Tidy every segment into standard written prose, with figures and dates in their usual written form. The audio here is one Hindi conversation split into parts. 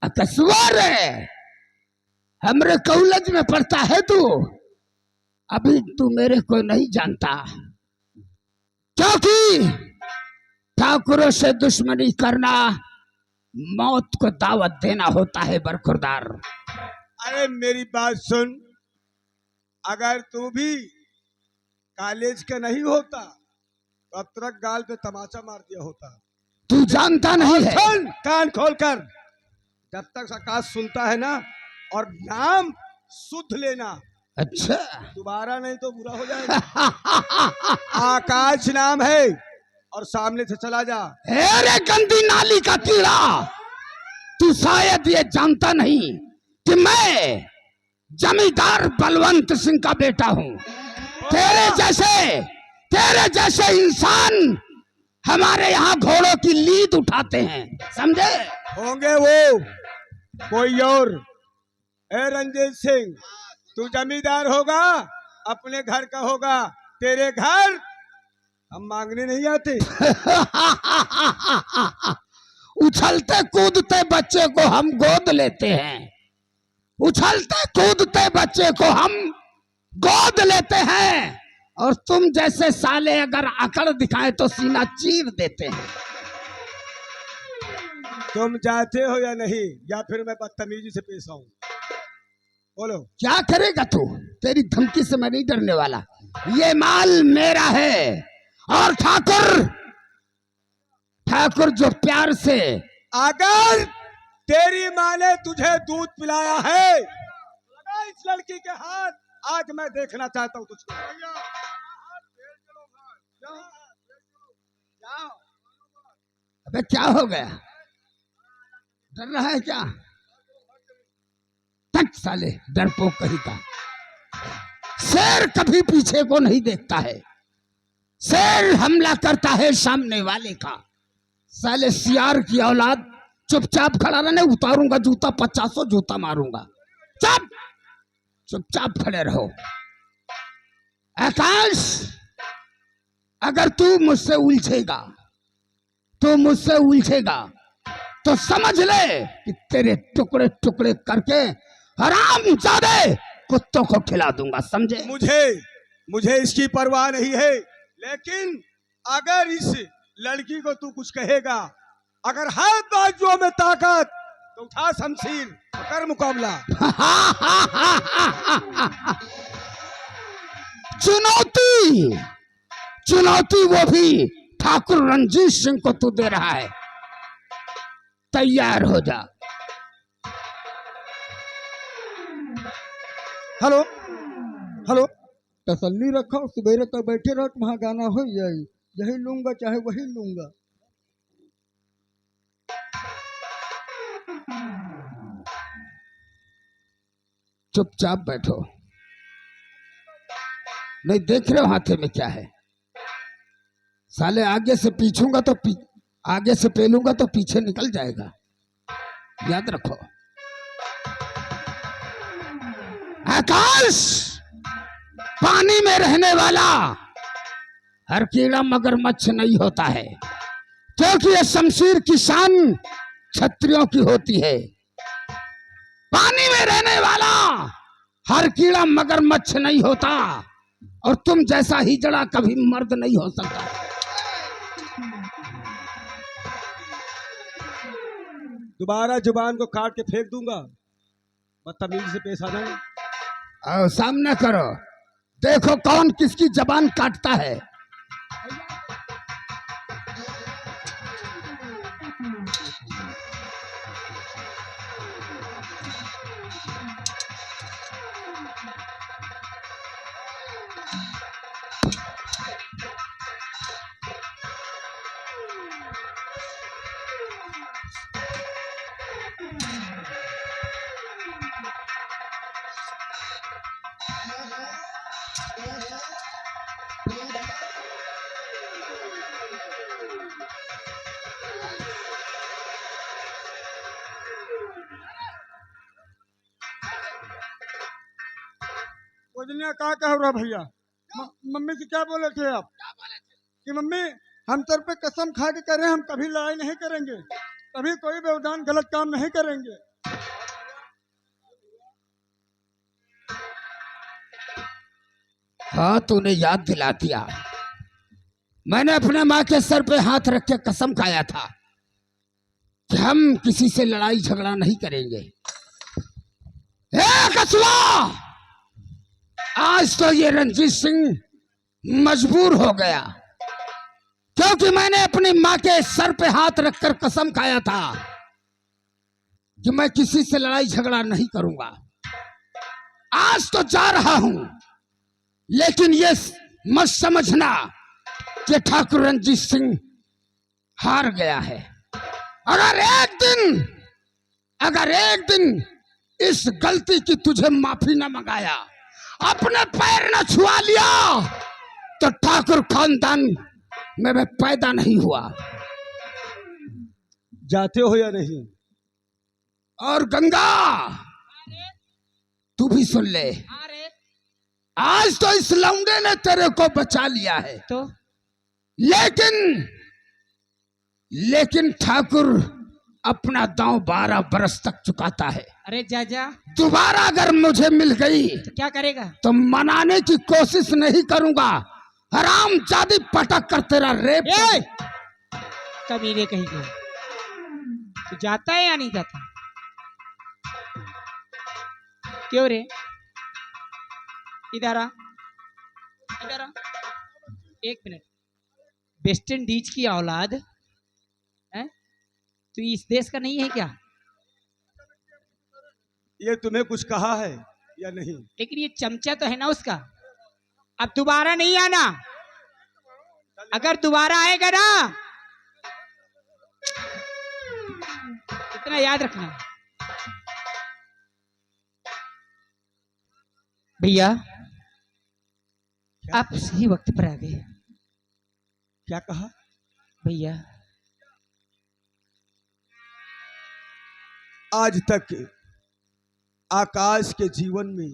अकस्वर है, हमरे कॉलेज में पढ़ता है तू। अभी तू मेरे को नहीं जानता, क्योंकि ठाकुरों से दुश्मनी करना मौत को दावत देना होता है बरखुरदार। अरे मेरी बात सुन, अगर तू भी कॉलेज का नहीं होता तो अब तक गाल पे तमाचा मार दिया होता। तू जानता नहीं है। सुन कान खोलकर, जब तक आकाश सुनता है ना, और नाम शुद्ध लेना। अच्छा, दोबारा नहीं तो बुरा हो जाएगा। आकाश नाम है और सामने से चला जा। अरे गंदी नाली का कीड़ा, तू शायद ये जानता नहीं कि मैं जमींदार बलवंत सिंह का बेटा हूँ। तेरे जैसे इंसान हमारे यहाँ घोड़ों की लीद उठाते हैं, समझे? होंगे वो कोई और। ए रंजीत सिंह, तू जमींदार होगा, अपने घर का होगा, तेरे घर हम मांगने नहीं आते। उछलते कूदते बच्चे को हम गोद लेते हैं, उछलते कूदते बच्चे को हम गोद लेते हैं, और तुम जैसे साले अगर अकड़ दिखाए तो सीना चीर देते हैं। तुम जाते हो या नहीं, या फिर मैं बदतमीजी से पेश आऊं? बोलो क्या करेगा तू? तेरी धमकी से मैं नहीं डरने वाला। ये माल मेरा है, और ठाकुर जो प्यार से, अगर तेरी माँ ने तुझे दूध पिलाया है, लगा इस लड़की के हाथ, आज मैं देखना चाहता हूँ तुझको। अबे क्या हो गया, डर रहा है क्या? तक साले डरपोक कहीं का। शेर कभी पीछे को नहीं देखता है, शेर हमला करता है सामने वाले का। साले सियार की औलाद, चुपचाप खड़ा रहने, उतारूंगा जूता, 50 जूता मारूंगा। चुपचाप खड़े रहो। आकाश, अगर तू मुझसे उलझेगा तो समझ ले कि तेरे टुकड़े टुकड़े करके हरामजादे कुत्तों को खिला दूंगा, समझे? मुझे इसकी परवाह नहीं है, लेकिन अगर इस लड़की को तू कुछ कहेगा, अगर है बाजुओं में ताकत, तो उठा शमशीर, कर मुकाबला। चुनौती वो भी ठाकुर रंजीत सिंह को तू दे रहा है, तैयार हो जा। हेलो हेलो, तसल्ली रखो, सवेरे तक बैठे रहो, तुम्हारा गाना हो जाए, यही लूंगा चाहे वही लूंगा। चुपचाप बैठो, नहीं देख रहे हो हाथे में क्या है? साले आगे से पीछूंगा तो आगे से पेलूंगा तो पीछे निकल जाएगा, याद रखो। आकाश, पानी में रहने वाला हर कीड़ा मगरमच्छ नहीं होता है, क्योंकि ये शमशीर की शान क्षत्रियों की होती है। पानी में रहने वाला हर कीड़ा मगरमच्छ नहीं होता, और तुम जैसा हिजड़ा कभी मर्द नहीं हो सकता। दोबारा जुबान को काट के फेंक दूंगा, बदतमीजी से पेश आ जाए। और सामना करो, देखो कौन किसकी जबान काटता है। क्या कह रहा भैया? मम्मी से क्या बोले थे आप? कि मम्मी, हम तेरे पे कसम खा के कह रहे हैं, हम कभी लड़ाई नहीं करेंगे। तभी कोई व्यवधान गलत काम नहीं करेंगे। हाँ, तूने याद दिला दिया। मैंने अपने माँ के सर पे हाथ रख के कसम खाया था कि हम किसी से लड़ाई झगड़ा नहीं करेंगे। कसवा, आज तो ये रंजीत सिंह मजबूर हो गया, क्योंकि मैंने अपनी माँ के सर पे हाथ रखकर कसम खाया था कि मैं किसी से लड़ाई झगड़ा नहीं करूंगा। आज तो जा रहा हूं, लेकिन ये मत समझना कि ठाकुर रंजीत सिंह हार गया है। अगर एक दिन इस गलती की तुझे माफी न मंगाया, अपने पैर न छुआ लिया, तो ठाकुर खानदान में मैं पैदा नहीं हुआ। जाते हो या नहीं? और गंगा, तू भी सुन ले, आज तो इस लौंडे ने तेरे को बचा लिया है, तो लेकिन ठाकुर अपना दांव 12 बरस तक चुकाता है। अरे जाजा, दोबारा अगर मुझे मिल गई तो क्या करेगा? तो मनाने की कोशिश नहीं करूंगा, हराम जादी पटक कर तेरा रेप कमीने कहीं के। तो जाता है या नहीं जाता? क्यों रे? इधर आ, इधर आ, एक मिनट। वेस्ट इंडीज की औलाद है, तो इस देश का नहीं है क्या? ये तुम्हें कुछ कहा है या नहीं? लेकिन ये चमचा तो है ना उसका। अब दोबारा नहीं आना, अगर दोबारा आएगा ना, इतना याद रखना। भैया, आप सही वक्त पर आ गए। क्या कहा भैया? आज तक आकाश के जीवन में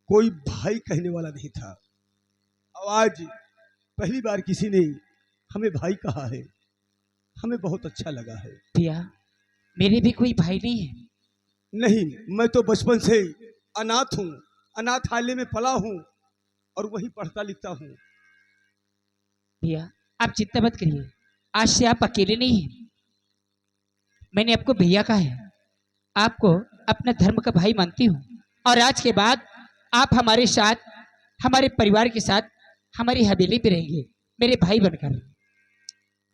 कोई भाई कहने वाला नहीं था, और आज पहली बार किसी ने हमें भाई कहा है। हमें बहुत अच्छा लगा है। भैया, मेरे भी कोई भाई नहीं है। नहीं, मैं तो बचपन से अनाथ हूँ, अनाथालय में पला हूँ और वही पढ़ता लिखता हूँ। भैया, आप चिंता मत करिए, आज से आप अकेले नहीं हैं। मैंने आपको भैया कहा है, आपको अपना धर्म का भाई मानती हूँ, और आज के बाद आप हमारे साथ, हमारे परिवार के साथ हमारी हवेली पे रहेंगे, मेरे भाई बनकर।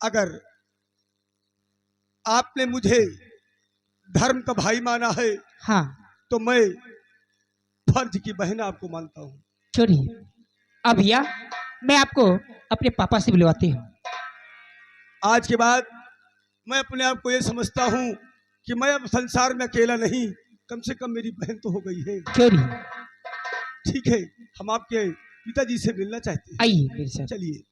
अगर आपने मुझे धर्म का भाई माना है, हाँ, तो मैं फर्ज की बहन आपको मानता हूँ। छोड़िए। अब भैया, मैं आपको अपने पापा से बुलवाती हूँ। आज के बाद मैं अपने आप को ये समझता हूँ कि मैं अब संसार में अकेला नहीं, कम से कम मेरी बहन तो हो गई है। छोड़िए, ठीक है, हम आपके पिताजी से मिलना चाहते हैं। आइए मेरे साथ। चलिए।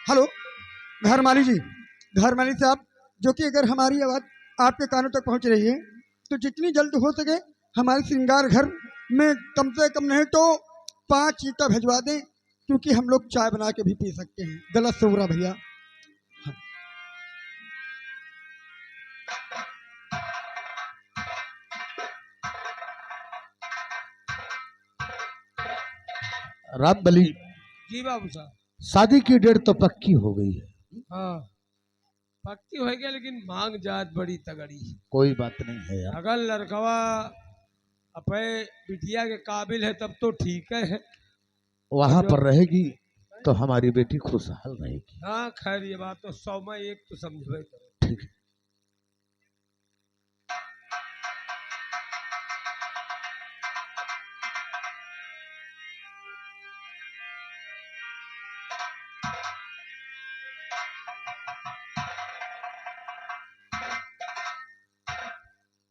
हेलो घर माली जी, घर माली साहब, जो कि अगर हमारी आवाज़ आपके कानों तक पहुंच रही है तो जितनी जल्द हो सके हमारे श्रृंगार घर में कम से कम नहीं तो 5 ईंटा भिजवा दें, क्योंकि हम लोग चाय बना के भी पी सकते हैं। गलत से हो रहा भैया। राम बली, जी बाबू साहब। शादी की डेट तो पक्की हो गई है। हाँ, पक्की हो गया, लेकिन मांग जात बड़ी तगड़ी। कोई बात नहीं है यार। अगर लड़कवा अपने बिटिया के काबिल है तब तो ठीक है। वहां पर रहेगी तो हमारी बेटी खुशहाल रहेगी। हाँ खैर, ये बात तो 100 में 1 तो समझे करो। ठीक है।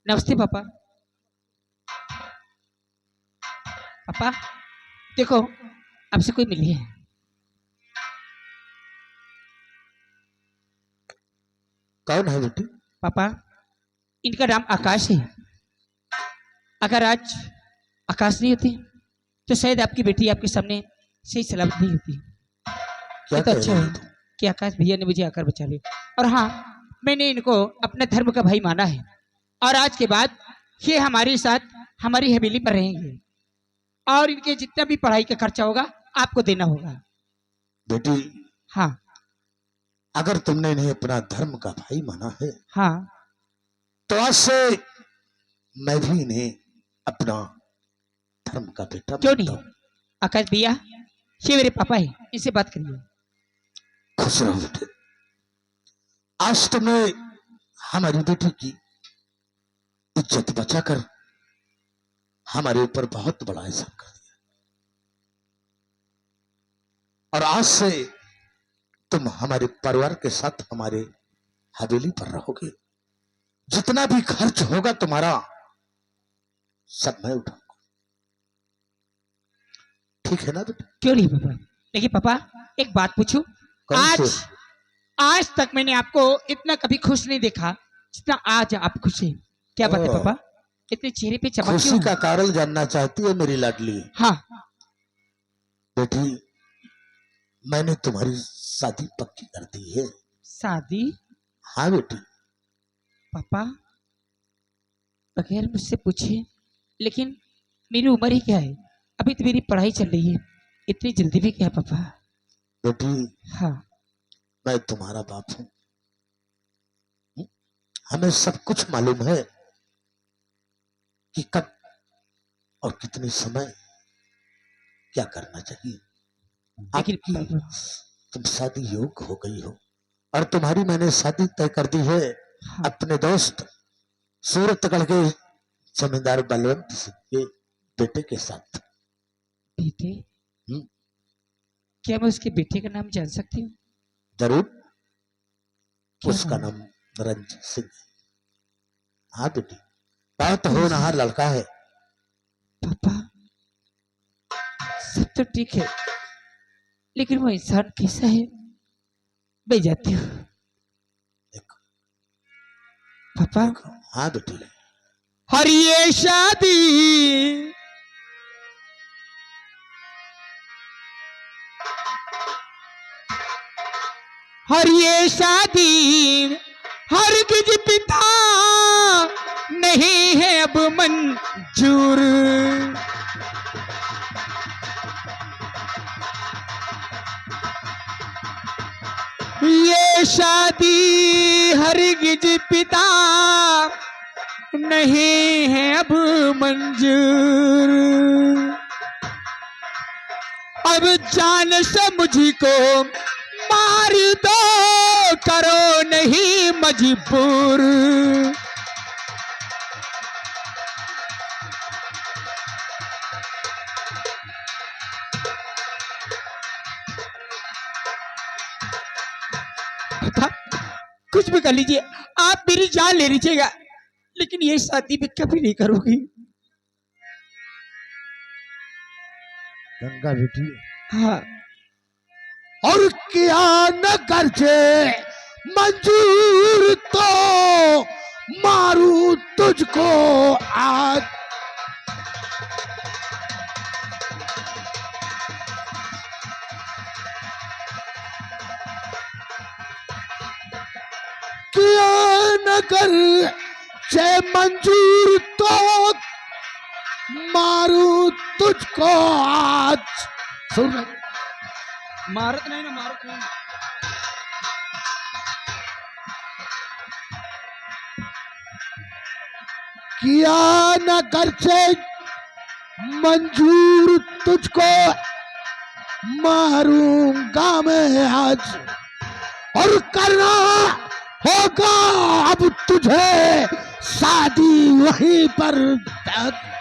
नमस्ते पापा। पापा देखो, आपसे कोई मिली है। कौन है बेटी? पापा, इनका नाम आकाश है। अगर आज आकाश नहीं होती तो शायद आपकी बेटी आपके सामने सही सलामत नहीं होती। क्या ये तो कह अच्छा रही है हो तुम? कि आकाश भैया ने मुझे आकर बचा लिया। और हाँ, मैंने इनको अपना धर्म का भाई माना है और आज के बाद ये हमारे साथ हमारी हवेली पर रहेंगे और इनके जितना भी पढ़ाई का खर्चा होगा आपको देना होगा। बेटी, हाँ अगर तुमने इन्हें अपना धर्म का भाई माना है हाँ, तो आज से मैं भी इन्हें अपना धर्म का बेटा क्यों मानता नहीं हूं। आकाश भैया, ये मेरे पापा है, इनसे बात करिए। खुश रहो बेटे। आज तुमने हमारी बेटी की इज्जत बचाकर हमारे ऊपर बहुत बड़ा एहसान कर दिया और आज से तुम हमारे परिवार के साथ हमारे हवेली पर रहोगे। जितना भी खर्च होगा तुम्हारा सब मैं उठाऊंगा। ठीक है ना बेटा? क्यों नहीं पापा? लेकिन पापा एक बात पूछूं, कौन आज से? आज तक मैंने आपको इतना कभी खुश नहीं देखा जितना आज आप खुश हैं। क्या बात है ओह। पापा, इतने चेहरे पे चमक खुशी क्यों? का कारण जानना चाहती है मेरी लाडली? हाँ बेटी, मैंने तुम्हारी शादी पक्की कर दी है। शादी? हाँ बेटी। पापा बगैर मुझसे पूछे, लेकिन मेरी उम्र ही क्या है, अभी तो मेरी पढ़ाई चल रही है, इतनी जल्दी भी क्या है पापा? बेटी, हाँ मैं तुम्हारा बाप हूं। हमें सब कुछ मालूम है कि कब और कितने समय क्या करना चाहिए। लेकिन आपकी पापा, तुम शादी योग हो गई हो और तुम्हारी मैंने शादी तय कर दी है हाँ अपने दोस्त सूरतगढ़ के जमींदार बलवंत सिंह के बेटे के साथ। बेटे? हम्म। क्या मैं उसके बेटे का नाम जान सकती हूँ? जरूर। क्या उसका नाम? नाम रंजीत सिंह है। हाँ बेटी, बहुत होनहार लड़का है। पापा सब तो ठीक है, लेकिन वो इंसान कैसा है? मैं जाती हूँ देखो, पापा। देखो। हाँ बेटी। और ये शादी और ये शादी हरगिज पिता नहीं है अब मंजूर। ये शादी हरगिज पिता नहीं है अब मंजूर। अब जान से मुझको मार दो, करो नहीं मजबूर। पापा कुछ भी कर लीजिए, आप मेरी जान ले लीजिएगा, लेकिन ये शादी मैं कभी नहीं करूंगी। गंगा बेटी, हाँ और क्या न करके मंजूर तो मारू तुझको आज। किया न कर चे मंजूर तो मारू तुझको आज। सुन रहे? मारत नहीं ना, मारत नहीं। किया न करचे मंजूर तुझको मारूंगा मैं आज, और करना होगा अब तुझे शादी वहीं पर।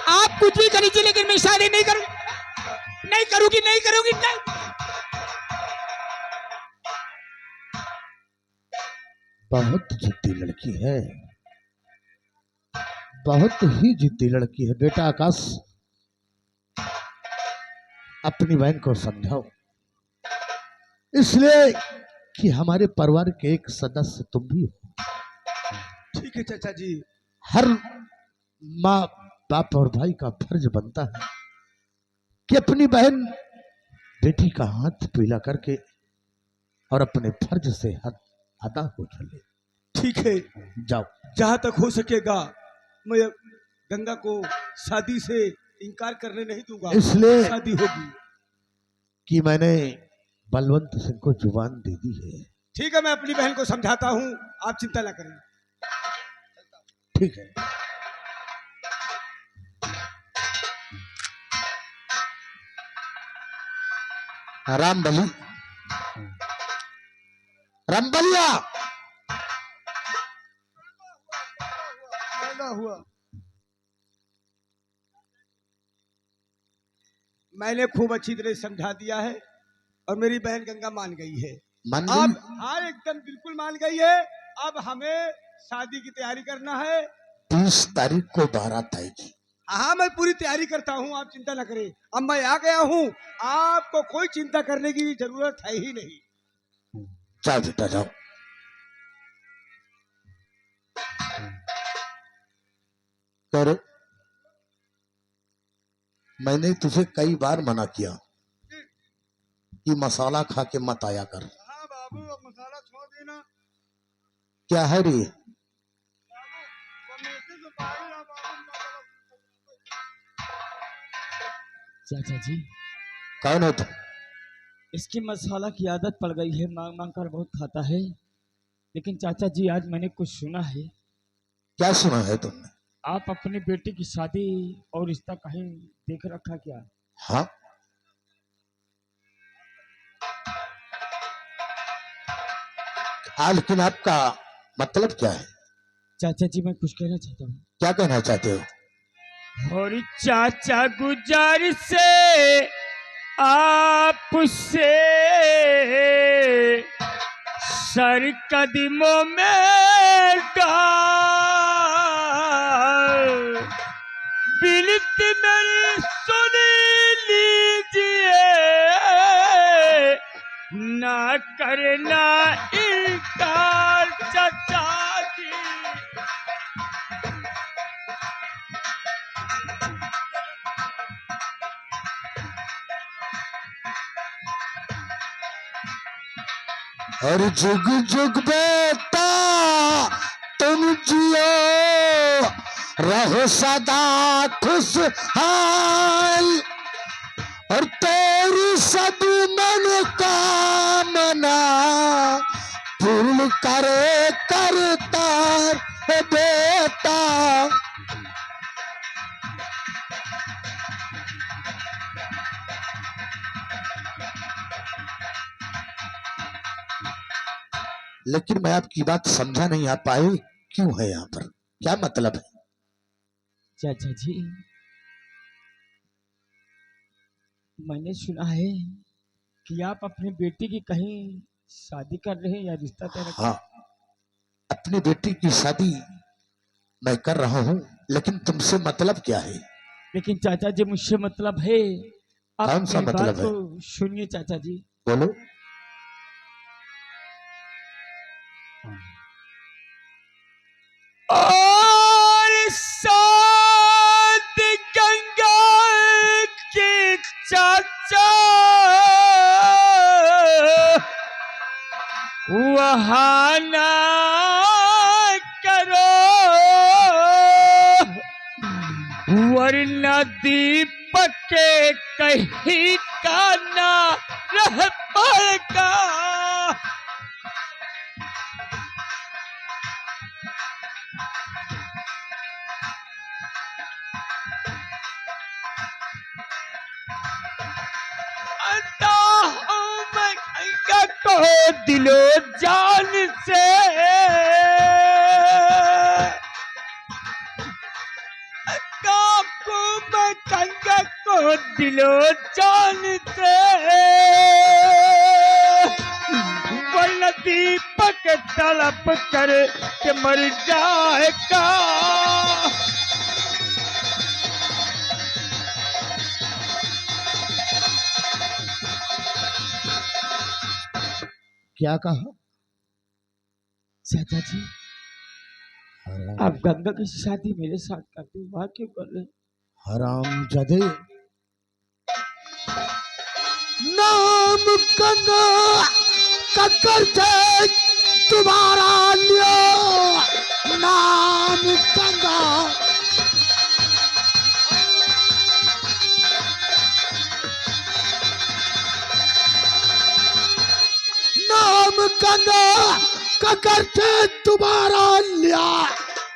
आप कुछ भी कर लीजिए, लेकिन मैं शादी नहीं करूंगी, नहीं करूंगी, नहीं करूंगी, नहीं। बहुत जिद्दी लड़की है, बहुत ही जिद्दी लड़की है। बेटा आकाश, अपनी बहन को समझाओ, इसलिए कि हमारे परिवार के एक सदस्य तुम भी हो। ठीक है चाचा जी। हर माँ बाप और भाई का फर्ज बनता है कि अपनी बहन बेटी का हाथ पीला करके और अपने फर्ज से हाथ अदा हो चले। ठीक है, जाओ। जहां तक हो सकेगा मैं गंगा को शादी से इनकार करने नहीं दूंगा। इसलिए शादी होगी। कि मैंने बलवंत सिंह को जुबान दे दी है। ठीक है, मैं अपनी बहन को समझाता हूँ, आप चिंता ना करें। ठीक है। राम बलि, राम बलिया, हुआ मैंने खूब अच्छी तरह समझा दिया है और मेरी बहन गंगा मान गई है। मान अब गई? हाँ, एकदम बिल्कुल मान गई है। अब हमें शादी की तैयारी करना है। 30 तारीख को बारात आएगी। हाँ, मैं पूरी तैयारी करता हूँ, आप चिंता ना करें। अब मैं आ गया हूँ, आपको कोई चिंता करने की जरूरत है ही नहीं। जाओ बेटा जाओ। कर मैंने तुझे कई बार मना किया कि मसाला खा के मत आया कर। हाँ बाबू, अब मसाला छोड़ देना। क्या है रे? चाचा जी, कौन हो तुम? इसकी मसाला की आदत पड़ गई है, मांग मांग कर बहुत खाता है। लेकिन चाचा जी, आज मैंने कुछ सुना है। क्या सुना है तुमने? आप अपनी बेटी की शादी और रिश्ता कहीं देख रखा क्या? हाँ, लेकिन आपका मतलब क्या है? चाचा जी, मैं कुछ कहना चाहता हूँ। क्या कहना चाहते हो? और चाचा, गुजारिश से आपसे सर कदमों में डाल, बिनती मेरी सुन लीजिए, ना करना इनकार चाचा जी। और जुग जुग बेटा तुम जियो, रहो सदा खुशहाल, और तेरी सब मनोकामना पूर्ण करे करतार बेटा। लेकिन मैं आपकी बात समझा नहीं, आप आए क्यों है यहाँ पर? क्या मतलब है? चाचा जी, मैंने सुना है कि आप अपनी बेटी की कहीं शादी कर रहे हैं या रिश्ता तय रखा। हाँ, अपनी बेटी की शादी मैं कर रहा हूँ, लेकिन तुमसे मतलब क्या है? लेकिन चाचा जी, मुझसे मतलब है। आप कौन सा मेरी मतलब बात है? को सुनिए चाचा जी। बोलो। और शादी गंगा की चाचा वहाँ ना करो, वरना दीपक के कहीं का ना रह पाएगा। गंगा को दिलो जान से, गंगा को दिलो जान से, वरना दीपक तड़प कर के मर जाएगा। क्या कहा? चाचा जी, आप गंगा की शादी मेरे साथ करते हो, वहां क्यों कर रहे हैं? हरामजादे, नाम गंगा ककर से तुम्हारा लियो, नाम गंगा। नाम गंगा ककर से तुम्हारा लिया,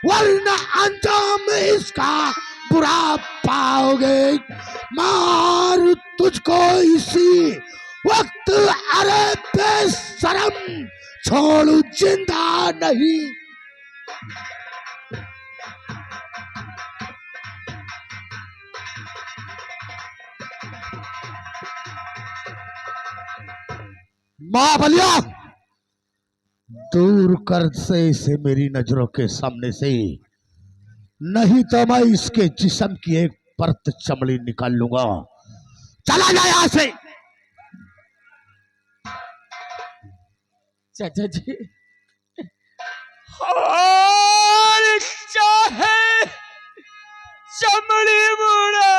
वरना अंजाम इसका बुरा पाओगे। मार तुझको इसी वक्त, अरे बेशरम, छोड़ू जिंदा नहीं। महाबलिया, दूर कर से इसे मेरी नजरों के सामने से, नहीं तो मैं इसके जिस्म की एक परत चमड़ी निकाल लूंगा। चला जाए यहां से। चाचा जी, और चाहे चमड़ी मुड़ा,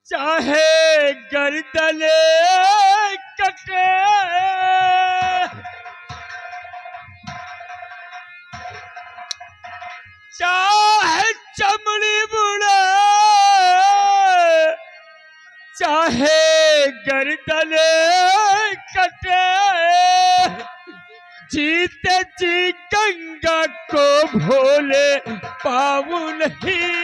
चाहे गर्दने कटे, चाहे चमड़ी मुड़ा, चाहे गर्दने कटे, जीते जी गंगा को भोले पाऊं नहीं।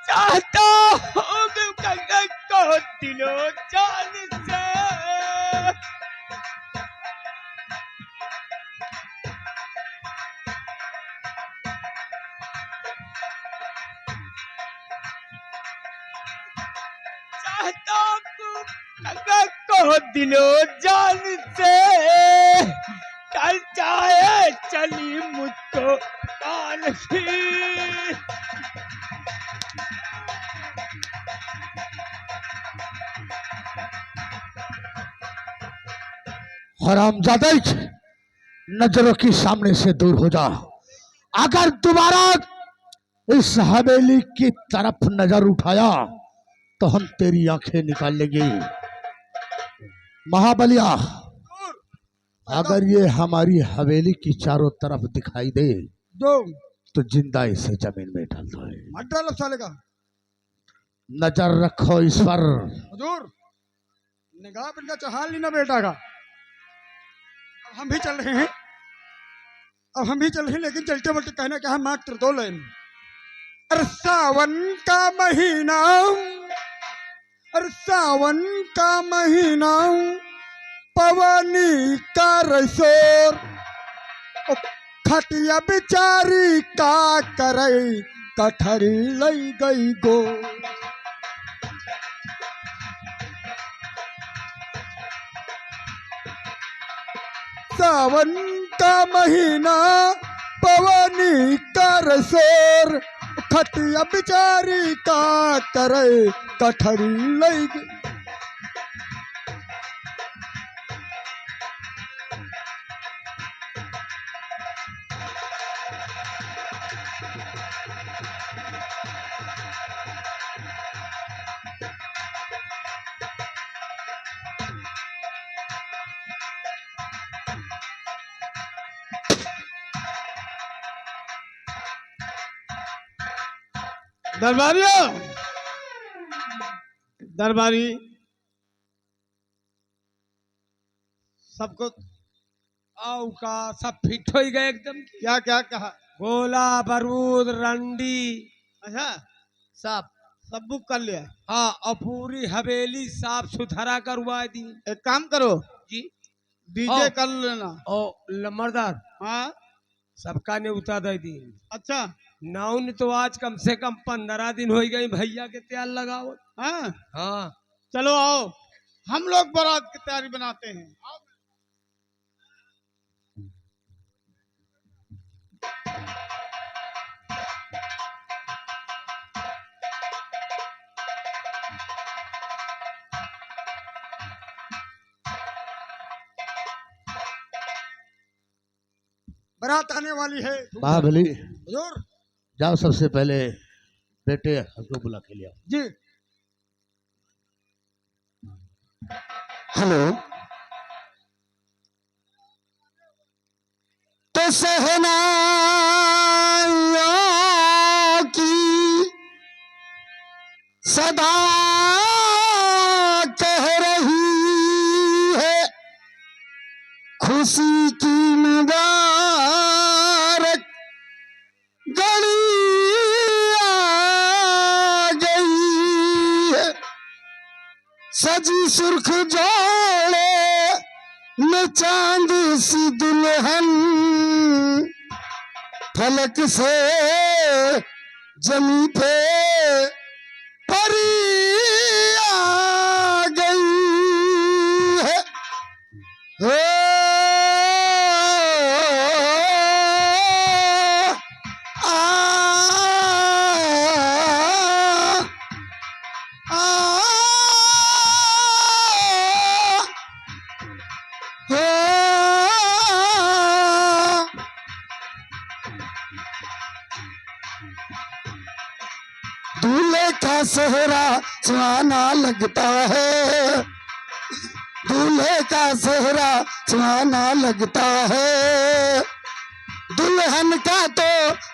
चाहता हूँ गंगा को दिलो जान से, चाहता हूँ गंगा को दिलो जान से, कल चाहे चली मुझको कान की। हरामजादे, नजरों की सामने से दूर हो जा। अगर दोबारा इस हवेली की तरफ नजर उठाया तो हम तेरी आंखें निकाल लेंगे। महाबलिया, अगर ये हमारी हवेली की चारों तरफ दिखाई दे दो तो जिंदा इसे जमीन में डाल दो। मत डालो साले का। नजर रखो इस पर। हुजूर, निगाह पर इनका चढ़ा ली ना बेटा का। अब हम भी चल रहे हैं, लेकिन चलते वक्त कहना क्या है, मात्र 2 लाइन। अरे सावन का महीना, अरे सावन का महीना, पवनी का रसोर, ओ खटिया बेचारी का करे, कठरी लई गई गो। सावन का महीना, पवनी का रसोर, खटिया बिचारी का करे, कठरी लई गई। दरबारिया, दरबारी सबको आओ का सब फिट हो ही गए एकदम। क्या क्या कहा? गोला, बारूद, रंडी, अच्छा सब बुक कर लिया। हाँ, और पूरी हवेली साफ सुथरा करवा दी। एक काम करो जी, डीजे कर लेना। ओ लमरदार, हाँ सबका ने उतार दे दी। अच्छा, नाउन तो आज कम से कम 15 दिन हो गई भैया के तैयार लगाओ। हाँ हाँ, चलो आओ, हम लोग बारात की तैयारी बनाते हैं। आओ। बारात आने वाली है। बाहुबली हुजूर जाओ, सबसे पहले बेटे को बुला के लिया। जी। हेलो। तो सहनाइयों की सदा कह रही है, खुशी की मुबारक घड़ी आ गई है। सजी सुर्ख जोड़े में चांद सी दुल्हन, फलक से जमी पे परी आ गई है। हो आ, आ, हो दूल्हे का सेहरा सुहाना लगता है, दूल्हे का सेहरा सुहाना लगता है, दुल्हन का तो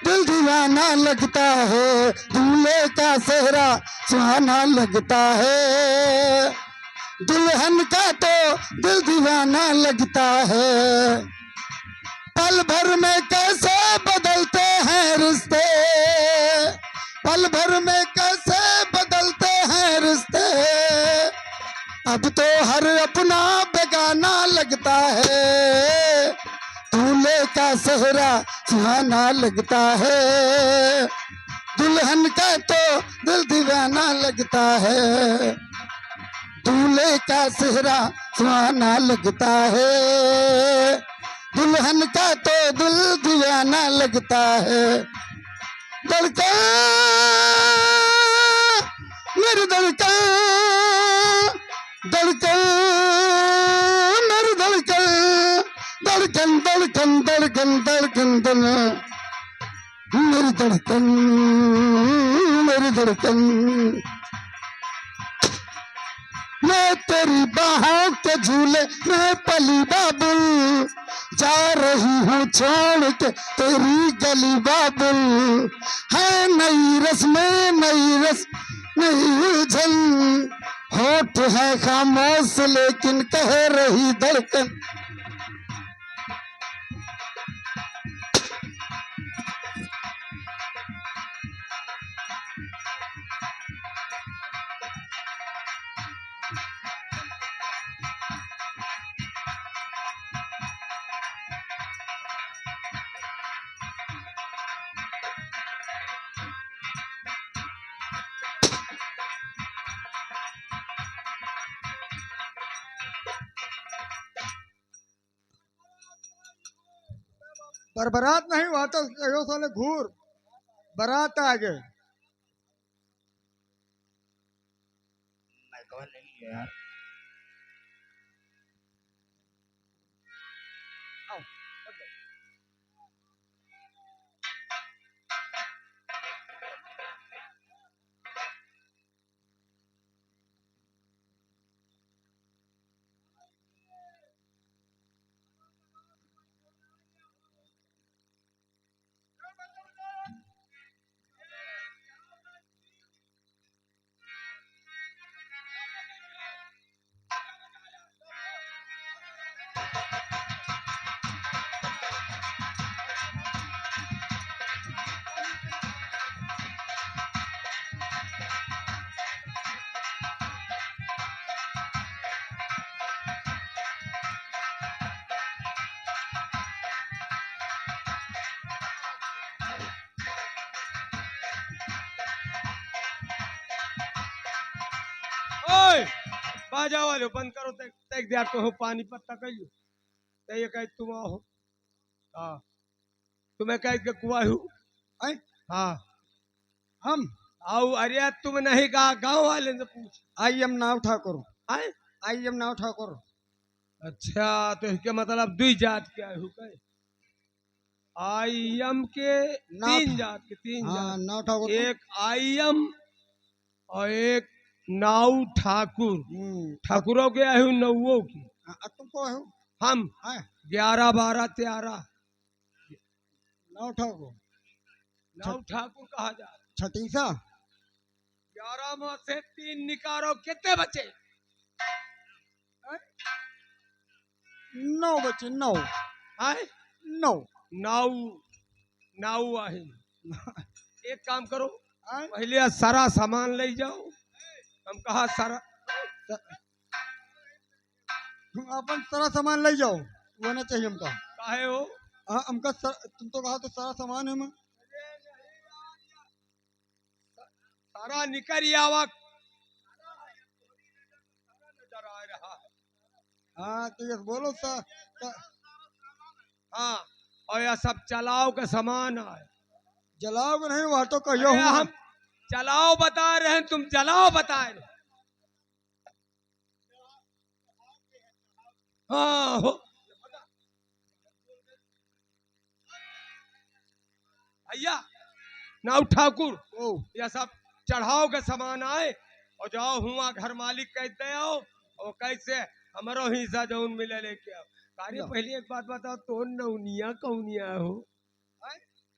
दिल दीवाना लगता है, दूल्हे का सेहरा सुहाना लगता है, दुल्हन का तो दिल दीवाना लगता है। पल भर में कैसे बदलते हैं रिश्ते, पल भर में कैसे बदलते हैं रिश्ते, अब तो हर अपना बेगाना लगता है, दूल्हे का सेहरा सुहाना लगता है, दुल्हन का तो दिल दीवाना लगता है, दूल्हे का सेहरा सुहाना लगता है, दुल्हन का तो दिल दीवाना लगता है। धड़कन मेरी धड़कन, धड़कन मेरी धड़कन, धड़कन धड़कन धड़कन धड़कन धड़कन मेरी धड़कन, मेरी धड़कन। मैं तेरी बाहों के झूले में पली बाबुल, जा रही हूँ छोड़ के तेरी गली बाबुल, है नई रस्में नई रस नई उलझन, होठ है खामोश लेकिन कह रही धड़कन। पर बारात नहीं हुआ तो यो साले घूर बारात आ गए। ओए बाजा वाले बंद करो, तक दिया तो हो पानी पत्ता कहियो ते ये कह तुम आओ। हाँ तुम्हें कह के कुआ हूँ। आए हाँ हम आओ। अरे तुम नहीं कहा, गांव वाले ने पूछ। आई एम नाव ठाकुर, आए आई एम नाव ठाकुर। अच्छा तो इसके मतलब दुई जात क्या हूँ कहे आईएम के ना- तीन जात के तीन हाँ जात, नाव ठाकुर एक आईएम और एक नाऊ ठाकुर। ठाकुरों के आहू नौओं की। तुम को हो हम हाँ 11 12 13 नाव ठाकुर नाऊ ठाकुर कहा जा। छतीसा 11 में से 3 निकारो, कितने बचे? 9 बच्चे 9 आए 9 नाऊ नाऊ आहे। एक काम करो, हाँ? पहले सारा सामान ले जाओ। हम कहा सारा तुम अपन सारा सामान ले जाओ, वो ना चाहिए हमका। काहे हो? हाँ हमका तुम तो कहा तो सारा सामान है सारा निकल आवा नजर आ रहा है। हाँ तो ये बोलो हाँ, और यह सब चलाओ का सामान है। जलाओगे नहीं वहाँ तो कहियो अरे हूँ हम चलाओ बता रहे हैं, तुम जलाओ बता रहे हो। हाँ हो भैया नाउ ठाकुर, यह सब चढ़ाओ के सामान आए और जाओ हुआ घर मालिक कहते आओ और कैसे हमारो हिस्सा जौन मिले लेके आओ। कार्य पहले एक बात बताओ, तो नौनिया कौनिया हो?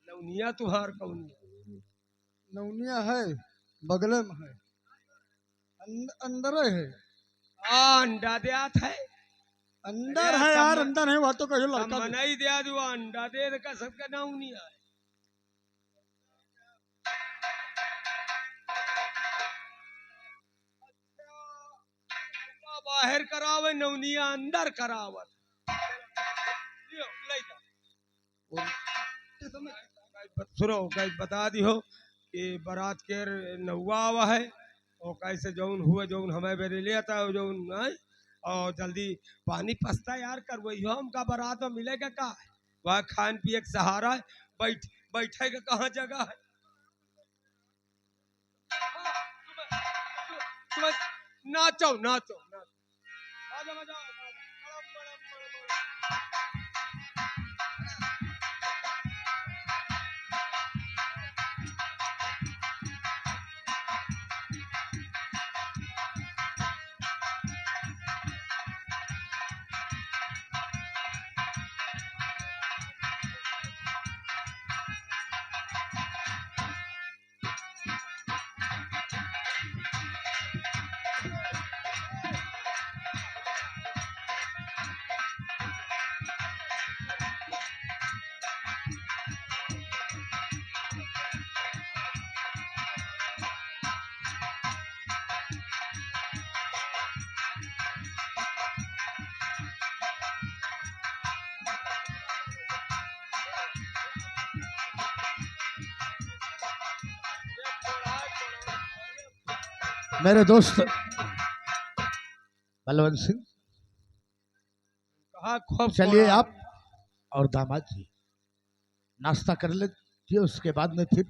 नौनिया तुहार कौनिया? नौनिया है बगले में है, अंदर है। अंडा देत है, अंदर अरे है सब यार, में- अंदर है वहाँ तो कहियो हम लड़का भी। नहीं दिया दो अंडा दे का सबका नौनिया है। बाहर करावे नौनिया अंदर करावत। लियो, ले जाओ। सुनो गाइस, बता दी हो कि बारात के नौवा आवा है और कैसे जौन हुए जौन हमें बेरे लिया था जौन है, और जल्दी पानी पसता यार कर वही हो। हमका बारात में मिलेगा का है? वह खान पिए का सहारा है, बैठे का कहाँ जगह है? तुम्हें नाचो नाचो नाचो, मजा मजा मेरे दोस्त बलवंत सिंह, कहा खूब चलिए थोड़ा। आप और दामाद जी नाश्ता कर लेते, उसके बाद में फिर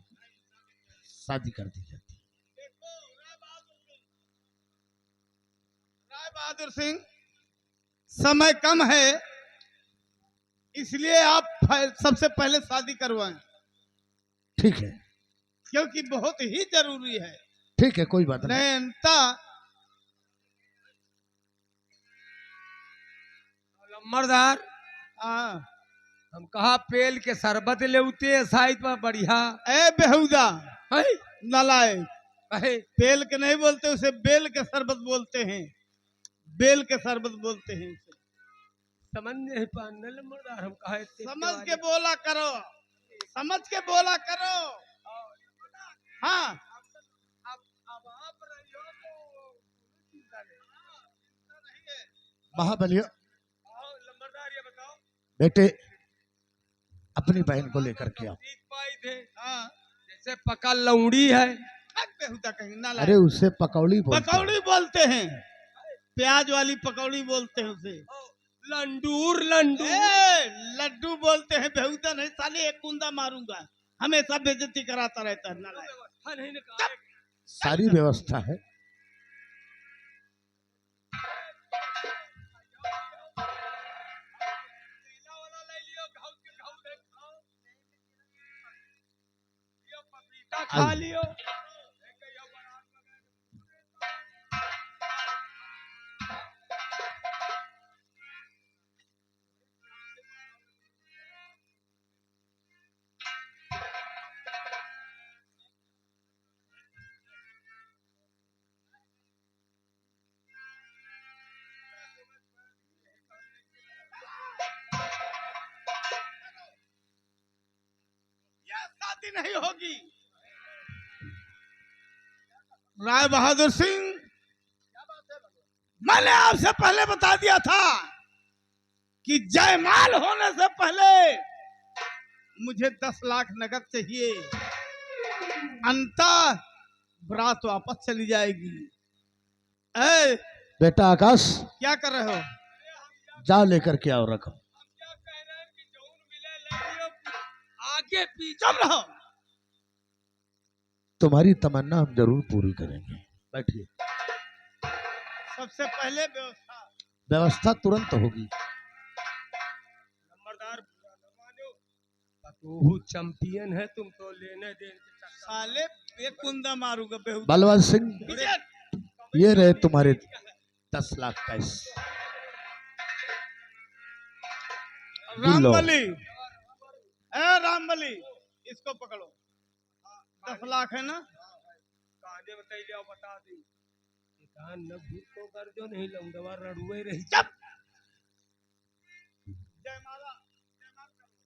शादी कर दी जाती। राय बहादुर सिंह, समय कम है इसलिए आप सबसे पहले शादी करवाएं, ठीक है, क्योंकि बहुत ही जरूरी है। ठीक है, कोई बात नहीं। नयनता लम्बरदार, हाँ, हम कहा पेल के शरबत ले उते साइड पर बढ़िया ए बेहुदा है। नालायक, कहे बेल के नहीं बोलते उसे, बेल के शरबत बोलते हैं, बेल के शरबत बोलते हैं उसे। समझ नहीं पाने लम्बरदार, हम कहा समझ के बोला करो, समझ के बोला करो। हाँ अब आप रही हो तो चिंता नहीं। महाबलिया लम्बरदार ये बताओ, बेटे अपनी बहन को लेकर के आओ। जीत पाई थे हाँ, जैसे पका लौड़ी है। बेहुदा कहीं अरे नालायक। उसे पकौड़ी बोलते हैं। पकौड़ी बोलते हैं, प्याज वाली पकौड़ी बोलते हैं उसे। लंडूर लंडूर ए, लड्डू बोलते हैं बेहुदा नहीं, साले एक कुंदा मारूंगा, हमेशा बेइज्जती कराता रहता है नालायक। व्यवस्था नहीं ने कहा। सारी व्यवस्था है। केला वाला ले लियो, घाव के घाव दे खाओ। खा लियो। यह शादी नहीं होगी। राय बहादुर सिंह, मैंने आपसे पहले बता दिया था कि जयमाल होने से पहले मुझे 10 लाख नकद चाहिए, अंता बरात वापस चली जाएगी। ए, बेटा आकाश, क्या कर रहे हो? जा लेकर के आओ रकम। आगे पीछे रहो। तुम्हारी तमन्ना हम जरूर पूरी करेंगे। बैठिए। सबसे पहले व्यवस्था। व्यवस्था तुरंत होगी। नंबरदार तू चैंपियन है, तुम तो लेने देने साले एक कुंदा मारूंगा बेहुदा। बलवंत सिंह, विजय, ये रहे तुम्हारे 10 लाख पैसे। रामबली, ए रामबली, इसको पकड़ो। 10 लाख है ना? कहानी बताइए, बता दी। कान न भूतो कर जो नहीं लौंडवा रड़ुए रही। चुप। जयमाला, जयमाल करो।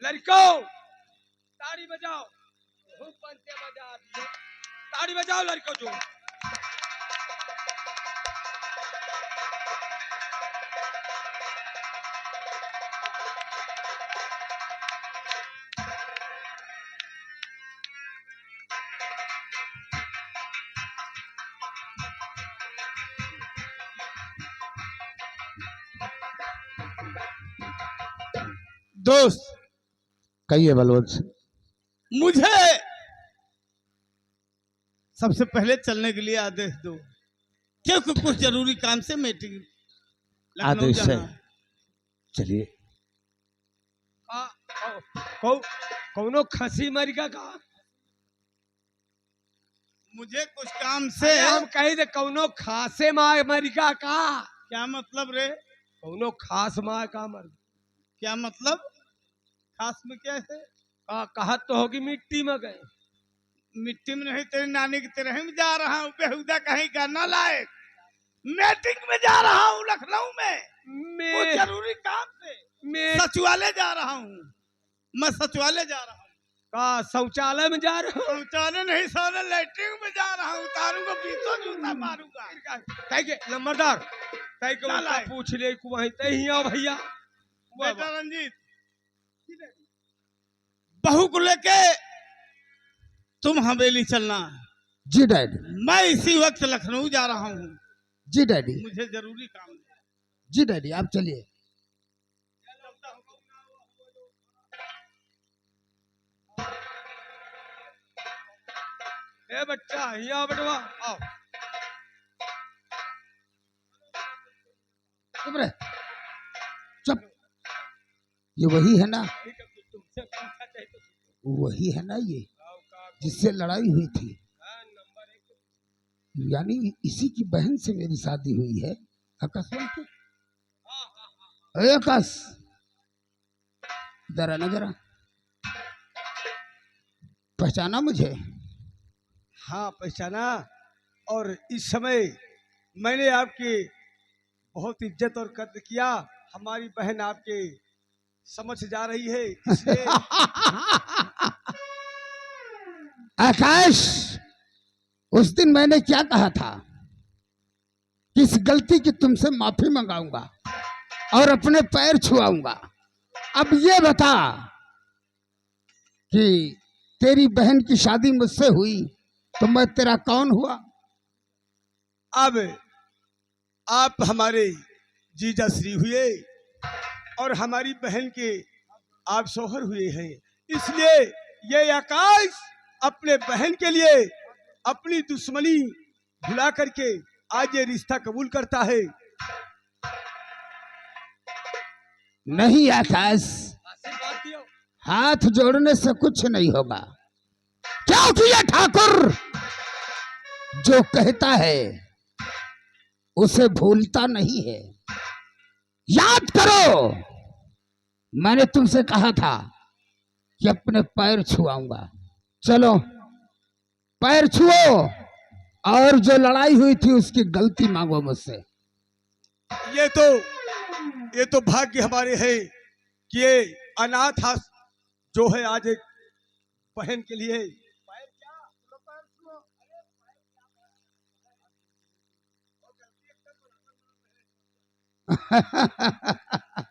लड़को ताड़ी बजाओ, खूब पंचे बजा दिए। ताड़ी बजाओ लड़को जो। दोस्त, कहिए बलवंत सिंह। मुझे सबसे पहले चलने के लिए आदेश दो, क्योंकि कुछ जरूरी काम से मीटिंग लखनऊ आदेश है। जाना है। चलिए। कौनो खसी मरिका का मुझे कुछ काम से। हम कही दे कौनो खासे माँ मरिका का। क्या मतलब रे? कौनो खास माँ का मर। क्या मतलब? खास में क्या है? कहत तो होगी मिट्टी में गए। मिट्टी में नहीं, तेरी नानी की तरह में जा रहा हूँ बेहुदा कहीं का ना लायक। मीटिंग में जा रहा हूँ लखनऊ में, कुछ जरूरी काम से। सचिवालय जा रहा हूँ मैं, सचिवालय जा रहा हूँ। का शौचालय में जा रहे हो? शौचालय नहीं साले, लैट्रिन में जा रहा हूँ। उतारूंगा, बीसों जूता मारूंगा। नंबरदार तय के ना उनका लाए। पूछ ले कि वहीं तय ही आओ भैया। बेटा रंजीत, बहू को लेके तुम हवेली चलना। जी डैडी। मैं इसी वक्त लखनऊ जा रहा हूँ, जी डैडी। मुझे जरूरी काम है। जी डैडी, आप चलिए। ए बच्चा यहाँ बटवा आओ। चुप रहे, चुप। ये वही है ना? तुमसे पूछा चाहे तो वही है ना ये जिससे लड़ाई हुई थी? यानी इसी की बहन से मेरी शादी हुई है। आकाशवाणी की। अरे आकाश, जरा ना जरा, पहचाना मुझे? हाँ पहचाना। और इस समय मैंने आपकी बहुत इज्जत और कद्र किया। हमारी बहन आपके समझ जा रही है, इसलिए आकाश, उस दिन मैंने क्या कहा था कि इस गलती की तुमसे माफी मंगाऊंगा और अपने पैर छुआऊंगा। अब ये बता कि तेरी बहन की शादी मुझसे हुई तो मैं तेरा कौन हुआ? अब आप हमारे जीजा श्री हुए और हमारी बहन के आप शौहर हुए हैं। इसलिए ये आकाश अपने बहन के लिए अपनी दुश्मनी भुला करके आज ये रिश्ता कबूल करता है। नहीं आकाश, आशीर्वाद दियो। हाथ जोड़ने से कुछ नहीं होगा, क्योंकि ये ठाकुर जो कहता है उसे भूलता नहीं है। याद करो, मैंने तुमसे कहा था कि अपने पैर छुआऊंगा। चलो पैर छुओ और जो लड़ाई हुई थी उसकी गलती मांगो मुझसे। ये तो भाग्य हमारे है कि ये अनाथ जो है आज एक बहन के लिए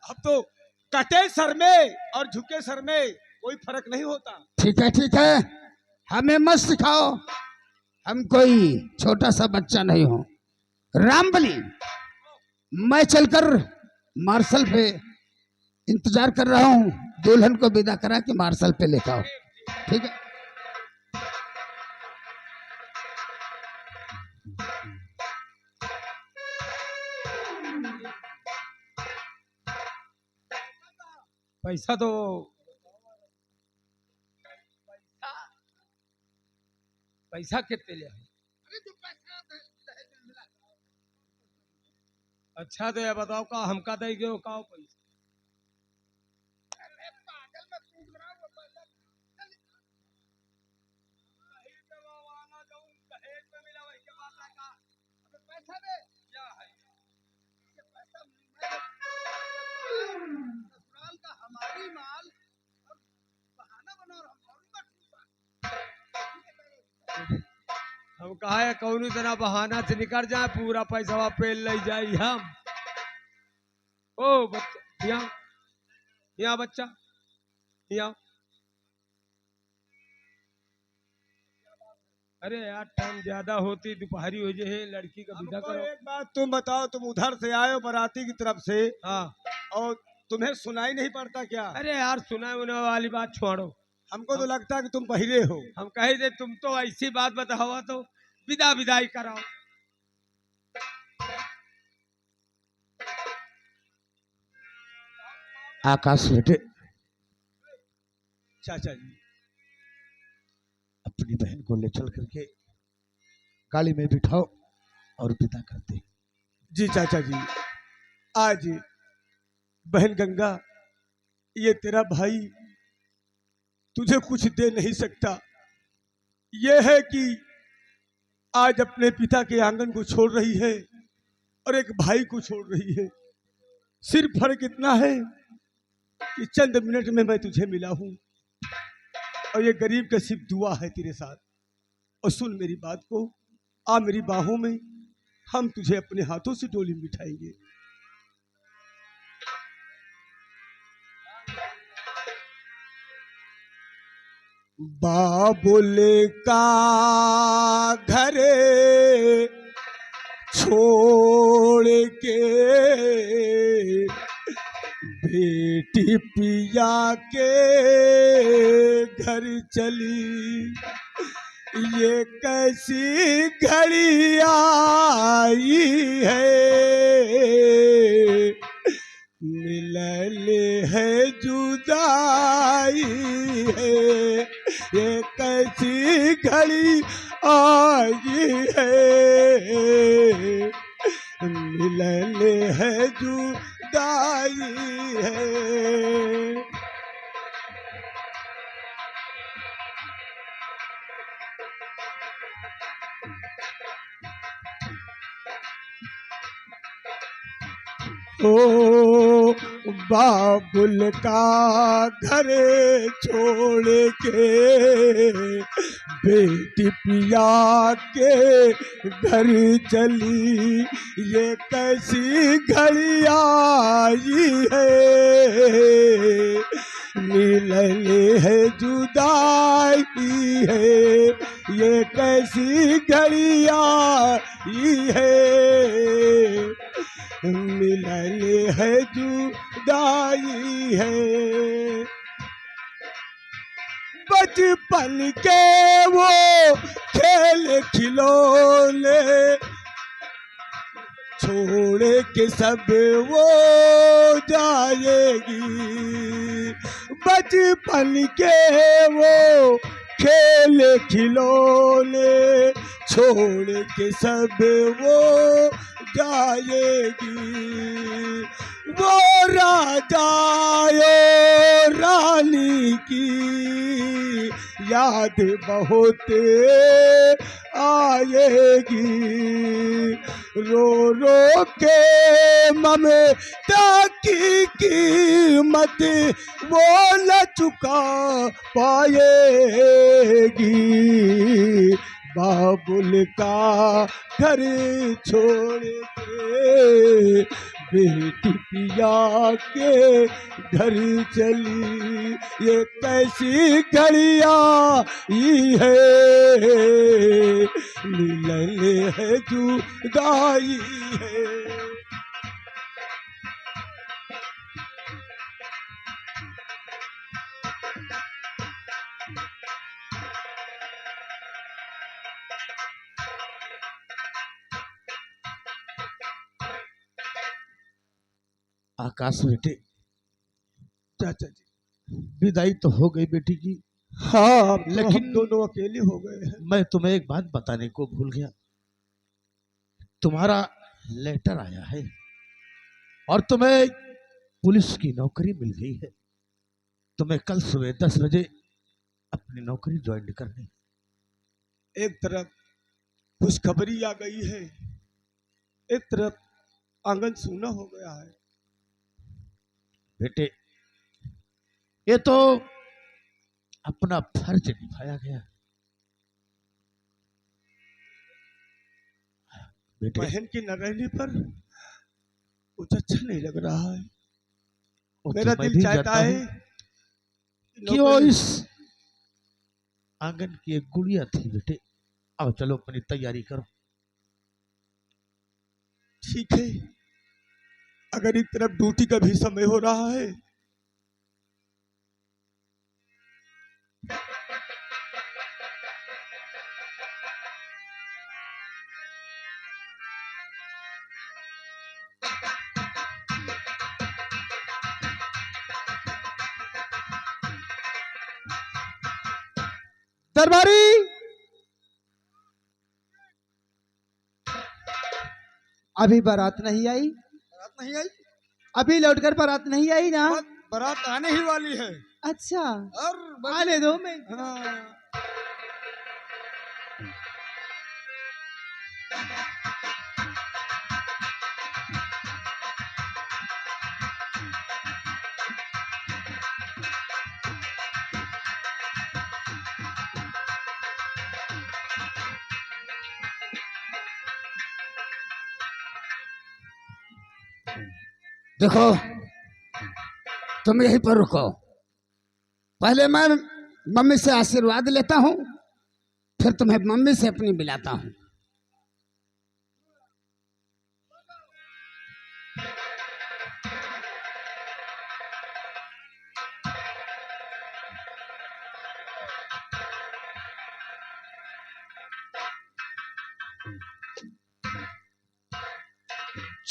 अब तो कटे सर में और झुके सर में कोई फर्क नहीं होता। ठीक है ठीक है, हमें मत सिखाओ, हम कोई छोटा सा बच्चा नहीं हो। रामबली, मैं चलकर मार्शल पे इंतजार कर रहा हूँ, दुल्हन को विदा करा के मार्शल पे लेकर आओ। ठीक है। पैसा तो पैसा कितने लिया? अच्छा तो ये बताओ का हमका दे गयो का पैसा? हम कहा है कौन इतना बहाना से निकल जाए, पूरा पैसा पे ले जाए हम। ओ बच्चा यहाँ यहाँ बच्चा यहाँ, अरे यार टाइम ज्यादा होती, दोपहरी हो जाए, लड़की का विदा हमको करो। एक बात तुम बताओ, तुम उधर से आए हो बाराती की तरफ से हाँ, और तुम्हें सुनाई नहीं पड़ता क्या? अरे यार सुना उन्हें वाली बात छोड़ो, हमको तो लगता है कि तुम पहले हो। हम कहे थे तुम तो ऐसी बात बताओ तो विदाई कराओ। आकाश बेटे, चाचा जी अपनी बहन को ले चल करके गाड़ी में बिठाओ और विदा करते। जी चाचा जी, आज बहन गंगा, ये तेरा भाई तुझे कुछ दे नहीं सकता। ये है कि आज अपने पिता के आंगन को छोड़ रही है और एक भाई को छोड़ रही है। सिर्फ फर्क इतना है कि चंद मिनट में मैं तुझे मिला हूं और ये गरीब का सिर्फ दुआ है तेरे साथ। और सुन मेरी बात को, आ मेरी बाहों में, हम तुझे अपने हाथों से डोली में बिठाएंगे। बाबुल का घर छोड़ के बेटी पिया के घर चली, ये कैसी घड़ी आई है, मिलल है जुदाई है, ये कैसी घड़ी आई है, मिलल है जुदाई है। ओ बाबुल का घर छोड़ के बेटी पिया के घर चली, ये कैसी घड़ी आई है, मिलन है जुदाई है, ये कैसी घड़ी आई है, मिलन है जुदाई है। बचपन के वो खेल खिलौने छोड़ के सब वो जाएगी, बचपन के वो खेल खिलौने छोड़ के सब वो जाएगी। वो राजाओ रानी की याद बहुत आएगी, रो रो के ममता की कीमत वो न चुका पाएगी। बाबुल का घर छोड़ के बेटी पिया के घर चली, ये कैसी घड़िया ये है, मिलन है जुदाई है। आकाश बेटे, चाचा जी, विदाई तो हो गई बेटी की, हाँ लेकिन लेकिन दोनों अकेले हो गए हैं। मैं तुम्हें एक बात बताने को भूल गया। तुम्हारा लेटर आया है और तुम्हें पुलिस की नौकरी मिल गई है। तुम्हें कल सुबह 10 बजे अपनी नौकरी ज्वाइन करनी। एक तरफ खुशखबरी आ गई है, एक तरफ आंगन सूना हो गया है। बेटे, ये तो अपना फर्ज निभाया गया। बेटे, बहन की न रहने पर कुछ अच्छा नहीं लग रहा है। वो मेरा तो मैं दिल भी चाहता जानता है हूं कि वो नौकरी- इस आंगन की एक गुड़िया थी। बेटे, आओ चलो अपनी तैयारी करो। ठीक है, अगर एक तरफ ड्यूटी का भी समय हो रहा है। दरबारी, अभी बारात नहीं आई? बारात नहीं आई? अभी लौटकर बारात नहीं आई ना? बारात आने ही वाली है। अच्छा, और आने दो। मैं हाँ, देखो, तुम यहीं पर रुको। पहले मैं मम्मी से आशीर्वाद लेता हूँ, फिर तुम्हें मम्मी से अपनी मिलाता हूँ।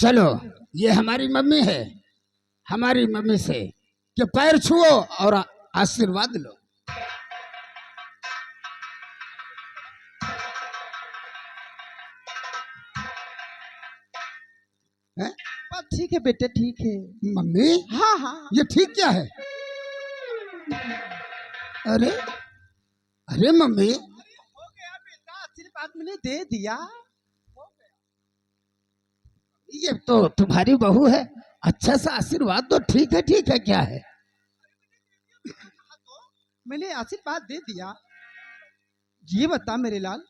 चलो, ये हमारी मम्मी है। हमारी मम्मी से कि पैर छुओ और आशीर्वाद लो। हैं? ठीक है बेटे, ठीक है। मम्मी, हाँ हाँ, ये ठीक क्या है? अरे अरे मम्मी, हो गया बेटा, आशीर्वाद मैंने दे दिया। ये तो तुम्हारी बहू है, अच्छा सा आशीर्वाद दो। ठीक है, क्या है? मैंने आशीर्वाद दे दिया। ये बता मेरे लाल,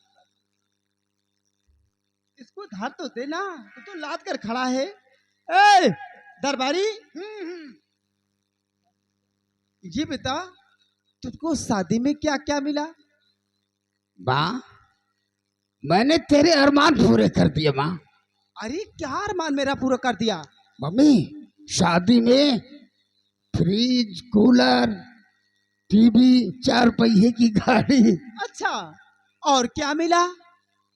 इसको धार तो देना, तो लाद कर खड़ा है। ए दरबारी, ये बता, तुझको शादी में क्या क्या मिला? माँ, मैंने तेरे अरमान पूरे कर दिए माँ। अरे क्या अरमान मेरा पूरा कर दिया? मम्मी, शादी में फ्रिज, कूलर, टीवी, 4 पहिए की गाड़ी, अच्छा, और क्या मिला?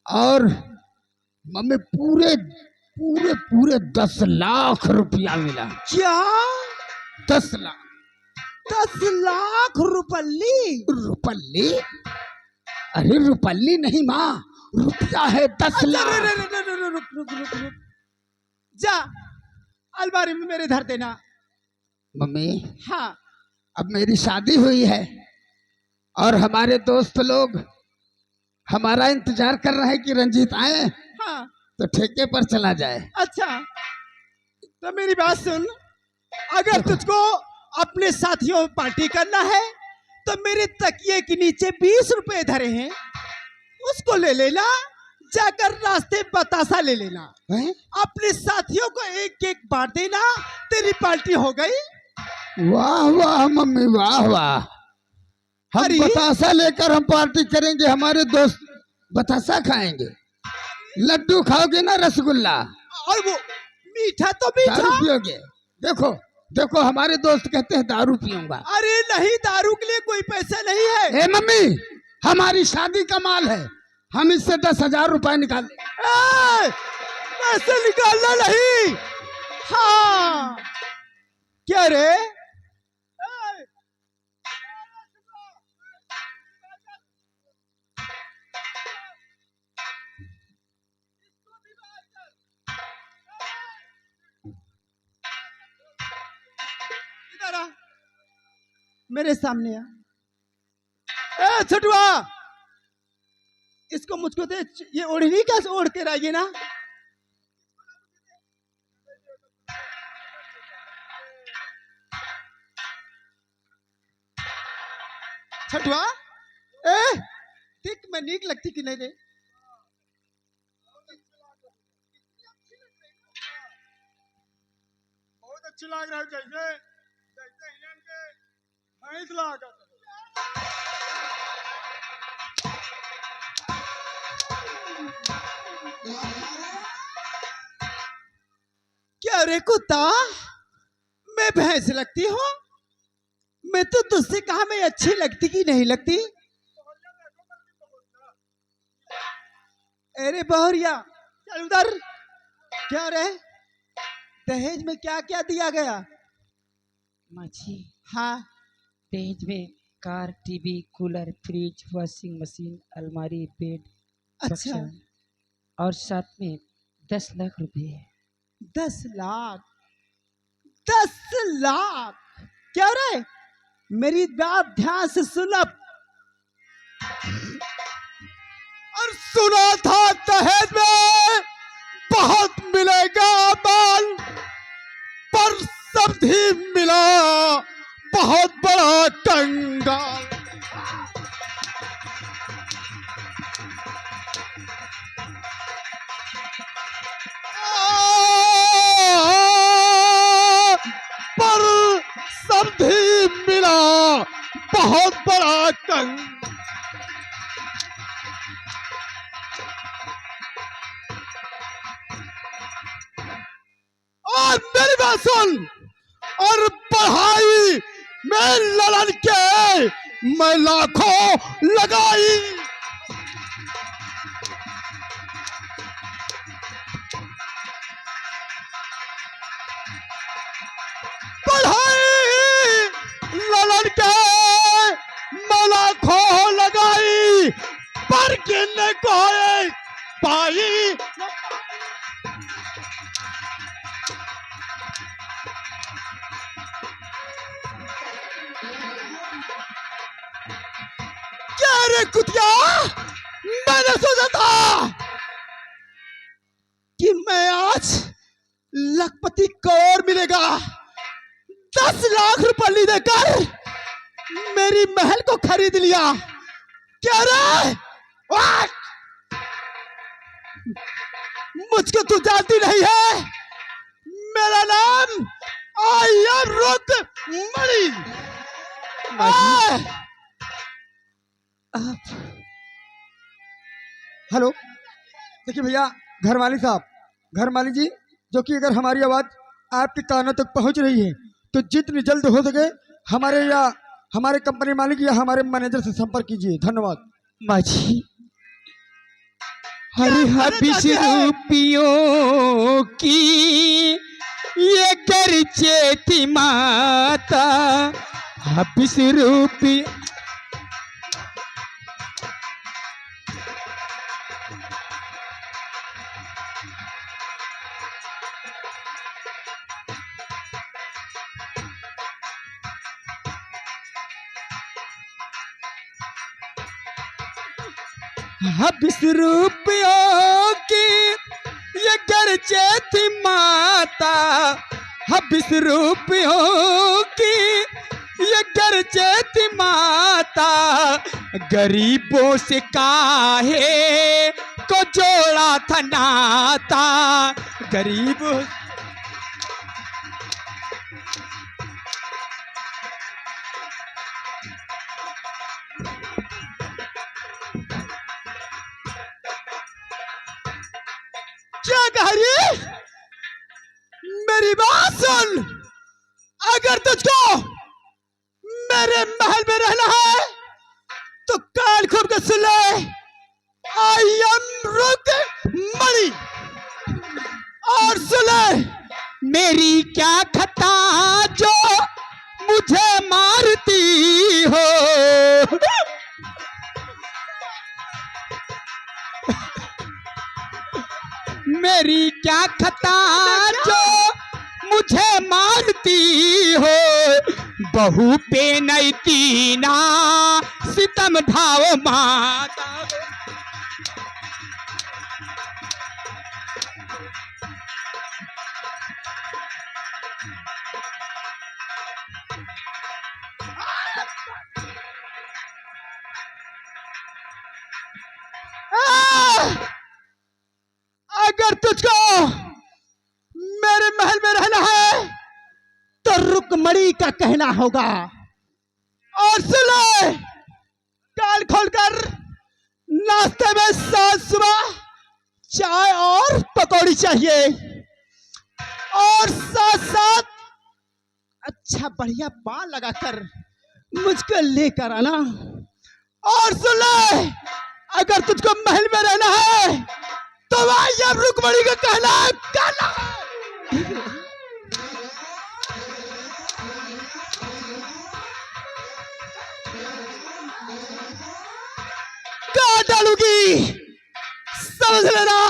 और मम्मी पूरे पूरे पूरे 10 लाख रुपया मिला। क्या 10 लाख 10 लाख रुपल्ली? रुपल्ली? अरे रुपल्ली नहीं माँ, रुपया है 10 अच्छा, लाख। रुक। जा अलमारी में मेरे धर देना। मम्मी, हाँ अब मेरी शादी हुई है और हमारे दोस्त लोग हमारा इंतजार कर रहे हैं कि रंजीत आए हाँ। तो ठेके पर चला जाए। अच्छा तो मेरी बात सुन, अगर तुझको अपने साथियों में पार्टी करना है तो मेरे तकिए के नीचे 20 रुपए धरे हैं, उसको ले लेना। जाकर रास्ते बतासा ले लेना, हैं? अपने साथियों को एक एक बांट देना, तेरी पार्टी हो गई। वाह वाह मम्मी, वाह वाह। हम अरे! बतासा लेकर हम पार्टी करेंगे, हमारे दोस्त बतासा खाएंगे। लड्डू खाओगे ना, रसगुल्ला? और वो मीठा तो मीठा। दारू पियोगे? देखो देखो, हमारे दोस्त कहते हैं दारू पीऊंगा। अरे नहीं, दारू के लिए कोई पैसा नहीं है। ए मम्मी, हमारी शादी का माल है, हम इससे 10,000 रुपए निकाल। पैसे निकालना नहीं। हाँ क्या रे? इधर आ, मेरे सामने आ। ए छुटुआ, इसको मुझको दे। ये ओढ़नी कैसे ओढ़ के रहिए ना। छठुआ, ए देख मैं नीक लगती कि नहीं रे? बहुत अच्छी लग रहा है, जैसे जैसे हिरन के भैंस लागत। क्या रे कुत्ता, मैं भैंस लगती हूँ? मैं तो तुझसे कहा मैं अच्छी लगती कि नहीं लगती? अरे बहुरिया, चल उधर। क्या रे, दहेज में क्या क्या दिया गया? माझी हाँ दहेज में car, TV, cooler, fridge, washing machine, अलमारी, बेड, अच्छा। बक्सा और साथ में 10 लाख रुपए। 10 लाख? 10 लाख? क्या रे, मेरी बात ध्यान से सुन। अब और सुना था दहेज में बहुत मिलेगा माल, पर समझी मिला बहुत बड़ा कंगाल। पर समझी मिला बहुत बड़ा कंगाल। और मेरी बात सुन, और पढ़ाई में लड़न के मैं लाखों लगाई। पढ़ाई लड़न के मैं लाखों लगाई, पर गिनने को पाई। क्या रे कुतिया, मैंने सोचा था कि मैं आज लखपति कौर मिलेगा। 10 लाख रुपए देकर मेरी महल को खरीद लिया। क्या रे, मुझको तू जानती नहीं है, मेरा नाम आयम रुक्मणी। हेलो, देखिए भैया, घरवाली साहब, घरवाली जी, जो कि अगर हमारी आवाज़ आपके कानों तक पहुंच रही है तो जितनी जल्द हो सके हमारे कंपनी मालिक या हमारे मैनेजर से संपर्क कीजिए। धन्यवाद। माझी अरे क्या हबीस कहना चाहते हैं? रूपियों की ये गर्जे थी माता, हबीस रूपी। हबीस रूपियों की ये गर्जे थी माता, हबीस रूपियों की ये गर्जे थी माता, गरीबों से काहे को जोड़ा था नाता, गरीब। क्या कह रही है? मेरी बात सुन, अगर तुझको मेरे महल में रहना है तो कान खोल कर सुन ले, आई एम रुक्मणी। और सुन ले, मेरी क्या खता जो मुझे मारती हो, मेरी क्या खता जो मुझे मारती हो, बहू पे नहीं तीना सितम ढाओ माता। अगर तुझको मेरे महल में रहना है तो रुक्मणी का कहना होगा। और सुन ले, कान खोलकर नाश्ते में साथ सुबह चाय और पकौड़ी चाहिए, और साथ साथ अच्छा बढ़िया पान लगाकर मुझको लेकर आना। और सुन ले, अगर तुझको महल में रहना है तो भाई अब रुक्मणी का कहना काट डालूगी, समझ लेना।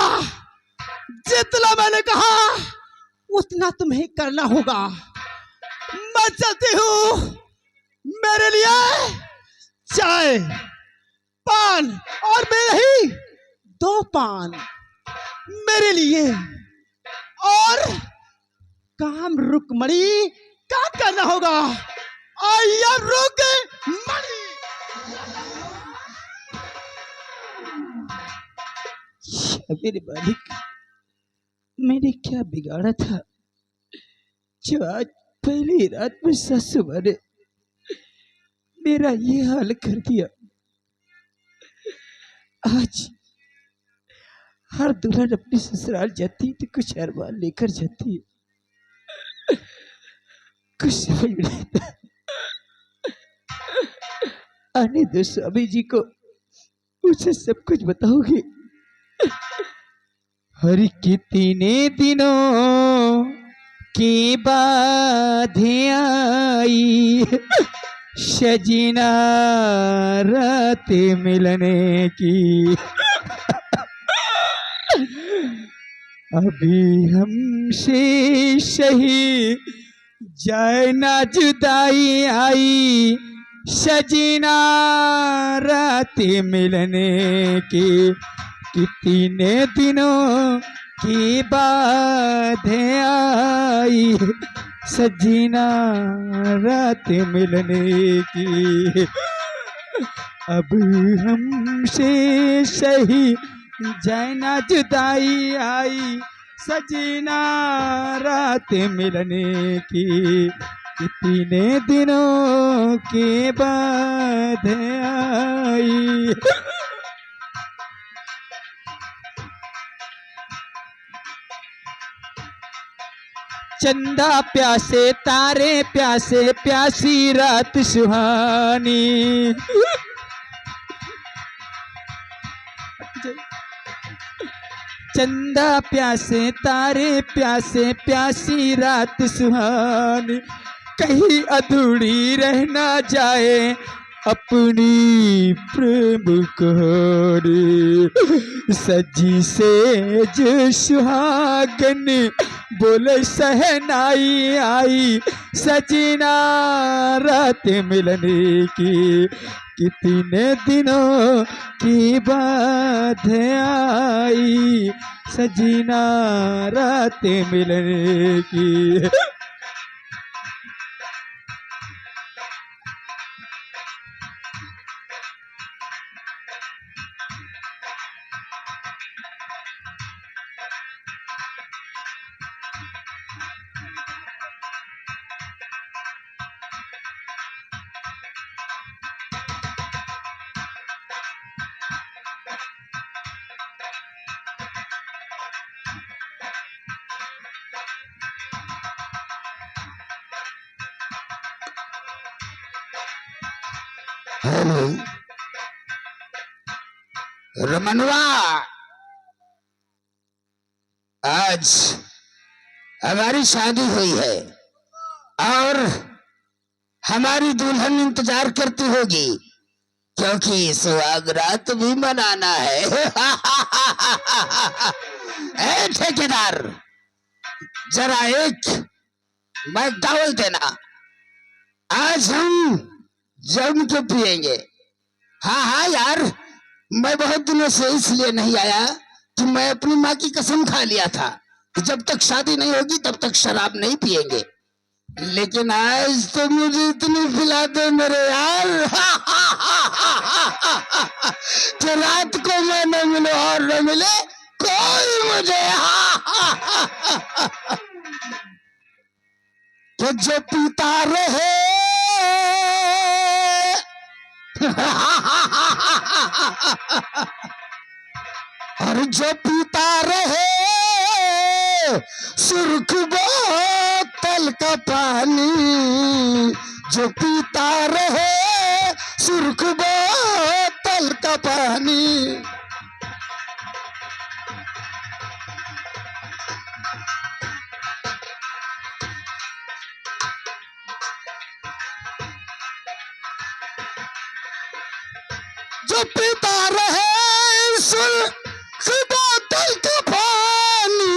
जितना मैंने कहा उतना तुम्हें करना होगा। मैं चलती हूँ, मेरे लिए चाय पान, और मेरे ही 2 पान मेरे लिए, और काम रुक्मणी का करना होगा। I am Rukmini. मेरे मालिक, मैंने क्या बिगाड़ा था जो आज पहली रात में सासू माँ ने मेरा ये हाल कर दिया। आज हर दुल्हन अपनी ससुराल जाती है तो कुछ अरमान लेकर जाती है, कुछ समझ नहीं आता। आने दो स्वामी जी को, उसे सब कुछ बताओगे। हर कितने दिनों की बात आई, सजना रात मिलने की, अभी हमसे सही जाए ना जुदाई आई, सजना रात मिलने की, कितने दिनों की बात आई, सजना रात मिलने की, अब हमसे सही जाए ना जुदाई आई, सजना रात मिलने की, कितने दिनों के बाद आई। चंदा प्यासे तारे प्यासे, प्यासी रात सुहानी। चंदा प्यासे तारे प्यासे प्यासी रात सुहानी, कहीं अधूरी रह ना जाए अपनी प्रेम कहानी। सजी सेज सुहागन बोले सहनाई आई, सजना रात मिलने की कितने दिनों की बात आई, सजना रात मिलने की। हेलो रमनवा, आज हमारी शादी हुई है और हमारी दुल्हन इंतजार करती होगी, क्योंकि सुहाग रात भी मनाना है। ए ठेकेदार, जरा एक मैकडाउल देना, आज हम जम के पिएंगे। हाँ हाँ यार, मैं बहुत दिनों से इसलिए नहीं आया कि मैं अपनी माँ की कसम खा लिया था कि जब तक शादी नहीं होगी तब तक शराब नहीं पिएंगे, लेकिन आज तो मुझे इतनी पिला दे मेरे यार कि रात को मैं न मिले और न मिले कोई मुझे। कि जो पीता रहे और जो पीता रहे सुर्ख बोतल का पानी, जो पीता रहे सुर्ख बोतल का पानी। जो पीता रहे सुर्ख बोतल का पानी,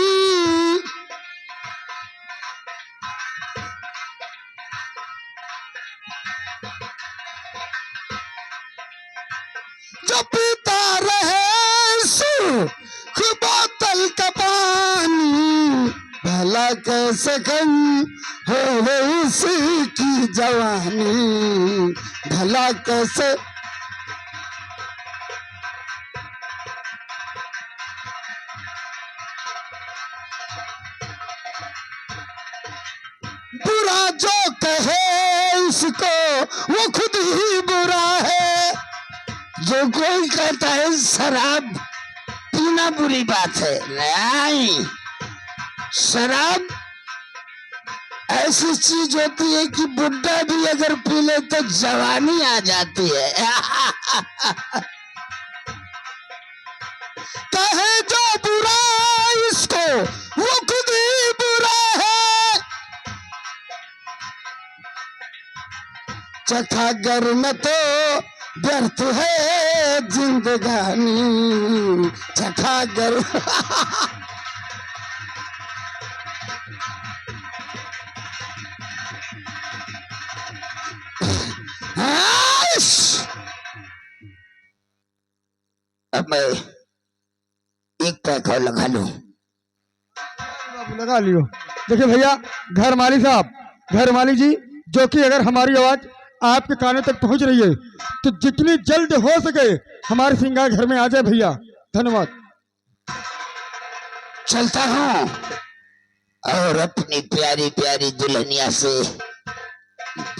जो पीता रहे सुर्ख बोतल का पानी, भला कैसे कम हो उसी की जवानी, भला कैसे। बुरा जो कहे इसको वो खुद ही बुरा है, जो कोई कहता है शराब पीना बुरी बात है, नहीं, शराब ऐसी चीज होती है कि बुढ़ा भी अगर पी ले तो जवानी आ जाती है। कहे जो बुरा इसको वो खुद ही बुरा है, चखा गर न तो व्यर्थ है जिंदगानी, चखा गर। अब मैं एक पैक और लगा लूं। बाबू लगा लियो। देखिए भैया, घर माली साहब, घर माली जी, जो कि अगर हमारी आवाज आपके कानों तक पहुंच रही है तो जितनी जल्द हो सके हमारे श्रृंगार घर में आ जाए भैया। धन्यवाद। चलता हूँ और अपनी प्यारी प्यारी दुल्हनिया से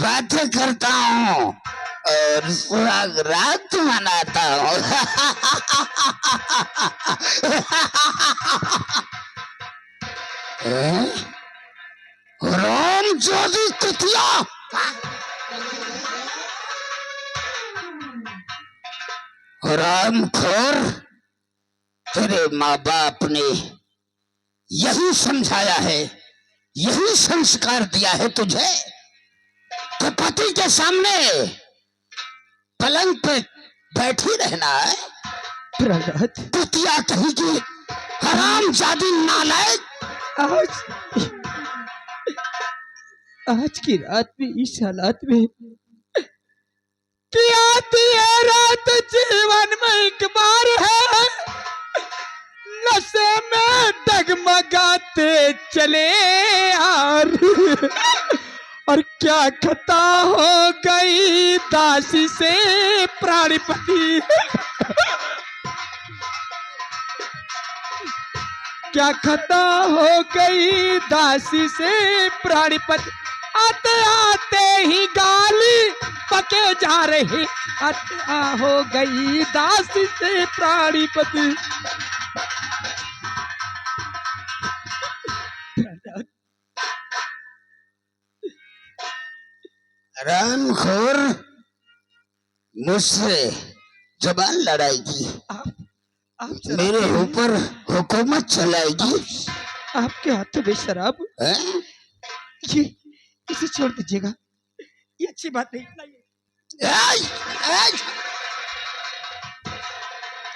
बातें करता हूँ और सुहाग रात मनाता हूँ। राम जोगी कुतिया, राम खोर, तेरे माँ बाप ने यही समझाया है, यही संस्कार दिया है तुझे कि पति के सामने पलंग पे बैठी रहना है। प्रहलाद, कुतिया कहीं की हरामजादी नालायक। आज की रात में इस हालात में कि आती है रात जीवन में एक बार है, नशे में डगमगाते चले यार। और क्या खता हो गई दासी से प्राणपति, क्या खता हो गई दासी से प्राणपति। आते आते ही गाली पके जा रही, आते हो गई दासी से प्राणपति। हरामखोर, मुझसे जबान लड़ाएगी, आप मेरे ऊपर हुकूमत चलाएगी। आपके हाथों में शराब, हैं? ये इसे छोड़ दीजिएगा, ये अच्छी बात नहीं। ऐ, ऐ!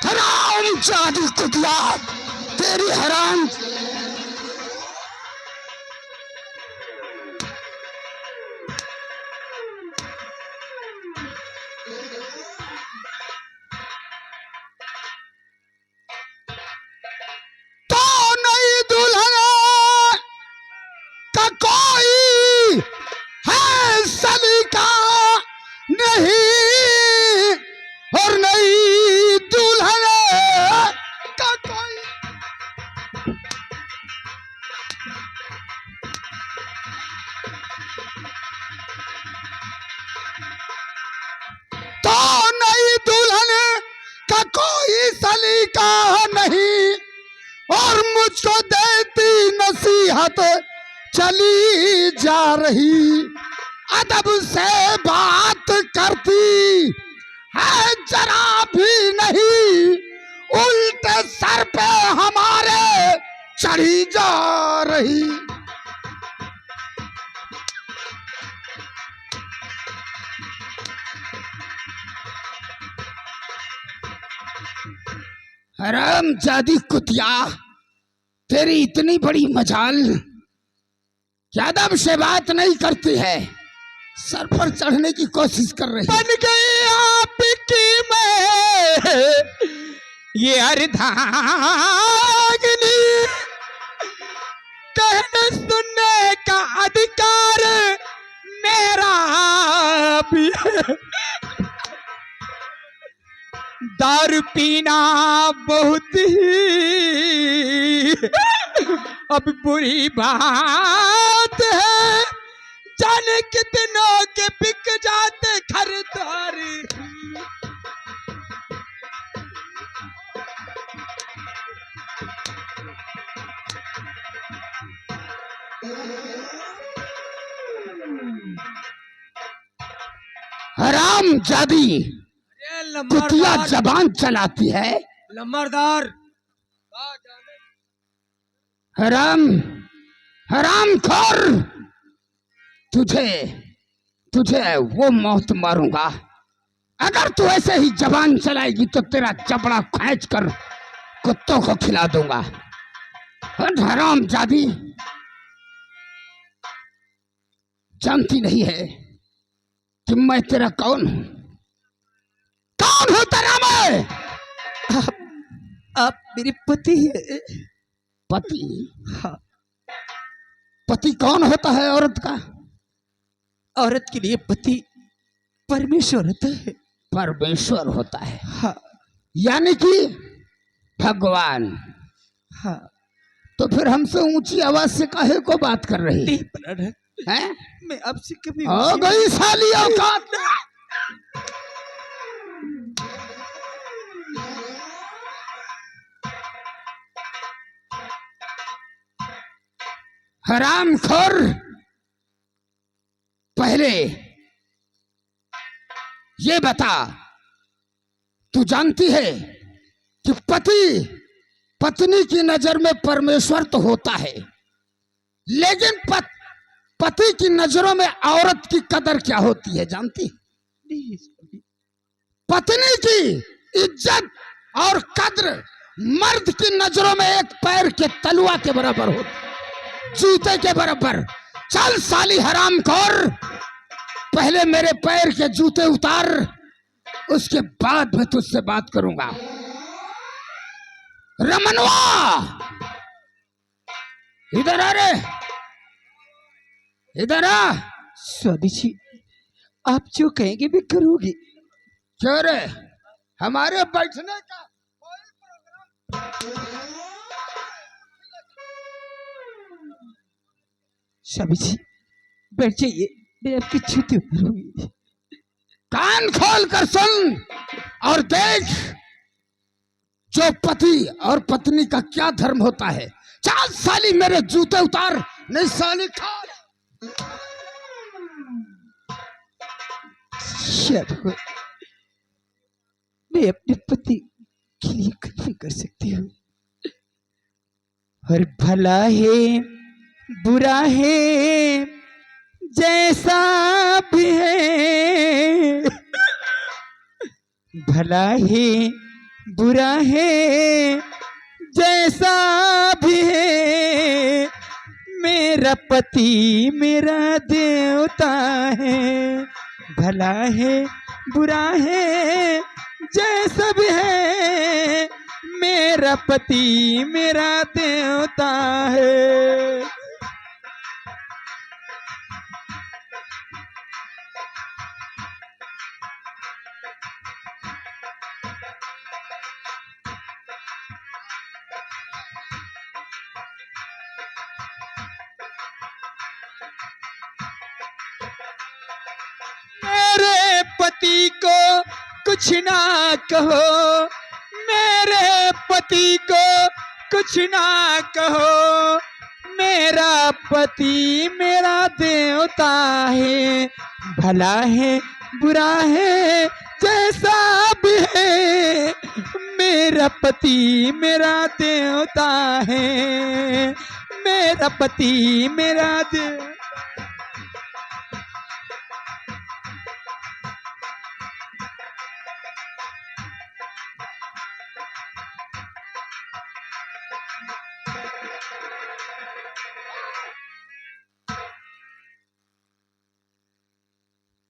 हरामजादी कुतिया, तेरी हराम। तो नई दुल्हन का कोई है सलीका नहीं, और नई दुल्हन का कोई। तो नई दुल्हन का कोई सलीका नहीं, और मुझको देती नसीहत चली जा रही। अदब से बात करती है जरा भी नहीं, उल्टे सर पे हमारे चढ़ी जा रही। हरामजादी कुतिया, तेरी इतनी बड़ी मजाल कि अदब से बात नहीं करती है, सर पर चढ़ने की कोशिश कर रही। बन गई आपकी मैं ये अर्धांगिनी, कहने सुनने का अधिकार मेरा भी है। दारू पीना बहुत ही अब बुरी बात है, जाने कितनों के बिक जाते खरीदार। हरामजादी कुतिया जबान चलाती है। लम्बरदार, हरामखोर, तुझे वो मौत मारूंगा। अगर तू ऐसे ही जबान चलाएगी तो तेरा चपड़ा खींच कर कुत्तों को खिला दूंगा। हरामजादी, जानती नहीं है कि मैं तेरा कौन हूं? कौन हूं तेरा मैं? आप मेरे पति है। पति? हाँ, पति कौन होता है औरत का? औरत के लिए पति परमेश्वर होता है। परमेश्वर होता है? हाँ यानी कि भगवान। हाँ। तो फिर हमसे ऊंची आवाज से काहे को बात कर रही नहीं प्रहलाद, है? मैं आपसे कभी हो गई साली औकात। हरामखोर, पहले ये बता, तू जानती है कि पति पत्नी की नजर में परमेश्वर तो होता है, लेकिन पति की नजरों में औरत की कदर क्या होती है जानती? पत्नी की इज्जत और कद्र मर्द की नजरों में एक पैर के तलुआ के बराबर होती, जूते के बराबर। चल साली हरामखोर, पहले मेरे पैर के जूते उतार, उसके बाद मैं तुझसे बात करूंगा। रमनवा, इधर आ रे, इधर आ। स्वामी जी, आप जो कहेंगे मैं करूंगी। क्यों रे, हमारे बैठने का स्वामी जी बैठ जाइए, मैं आपकी छुट्टी करूंगी। कान खोल कर सुन और देख, जो पति और पत्नी का क्या धर्म होता है। चल साली मेरे जूते उतार, नहीं साली खा। मैं अपने पति के लिए कुछ भी कर सकती हूँ, और भला है बुरा है जैसा भी है, भला है बुरा है जैसा भी है, मेरा पति मेरा देवता है। भला है बुरा है जैसा भी है, मेरा पति मेरा देवता है। मेरे पति को कुछ ना कहो, मेरे पति को कुछ ना कहो, मेरा पति मेरा देवता है। भला है बुरा है जैसा भी है, मेरा पति मेरा देवता है, मेरा पति मेरा देवता।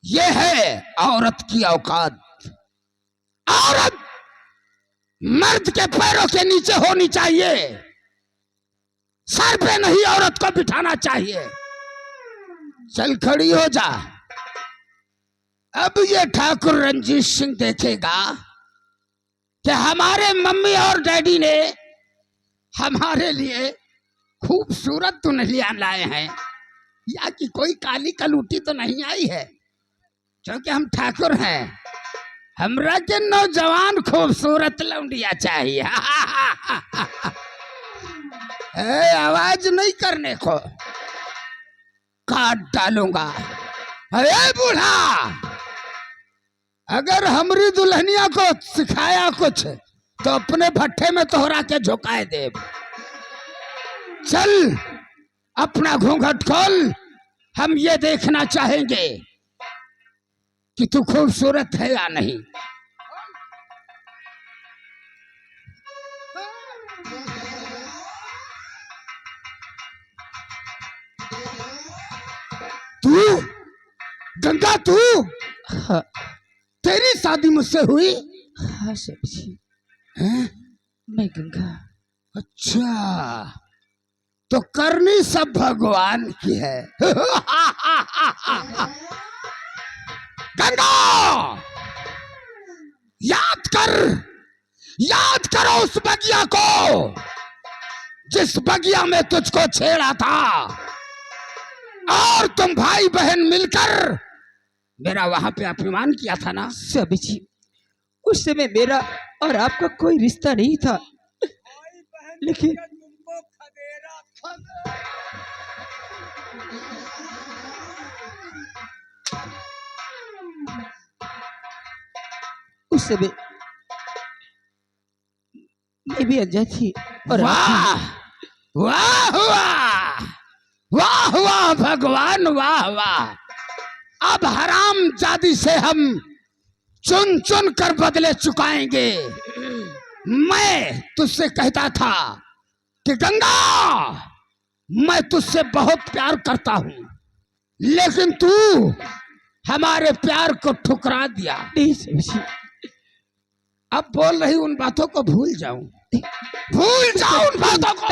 ये है औरत की औकात। औरत मर्द के पैरों के नीचे होनी चाहिए, सर पे नहीं औरत को बिठाना चाहिए। चल खड़ी हो जा। अब ये ठाकुर रंजीत सिंह देखेगा कि हमारे मम्मी और डैडी ने हमारे लिए खूबसूरत दुल्हनियां लाए हैं, या कि कोई काली कलूटी तो नहीं आई है, क्योंकि हम ठाकुर हैं। हमरा के नौजवान खूबसूरत लौंडिया चाहिए। आवाज नहीं करने को, काट डालूंगा। अरे बूढ़ा, अगर हमरी दुल्हनिया को सिखाया कुछ तो अपने भट्ठे में तोहरा के झुकाए दे। चल अपना घूंघट खोल, हम ये देखना चाहेंगे कि तू खूबसूरत है या नहीं। तू गंगा, तू हाँ, तेरी शादी मुझसे हुई? हाँ स्वामी जी, हैं? मैं गंगा। अच्छा, तो करनी सब भगवान की है। गंगा, याद कर उस बगिया को जिस बगिया में तुझको छेड़ा था, और तुम भाई बहन मिलकर मेरा वहां पे अपमान किया था ना। स्वामी जी, उस समय मेरा और आपका कोई रिश्ता नहीं था, लेकिन तुमको खदेरा था। उस समय मैं भी अनजान थी और वाह वाह वाह वाह वाह भगवान वाह वाह। अब हराम जादी से हम चुन चुन कर बदले चुकाएंगे। मैं तुझसे कहता था कि गंगा मैं तुझसे बहुत प्यार करता हूं, लेकिन तू हमारे प्यार को ठुकरा दिया। नहीं समझी। अब बोल रही उन बातों को भूल जाऊं, भूल जाऊं उन बातों को।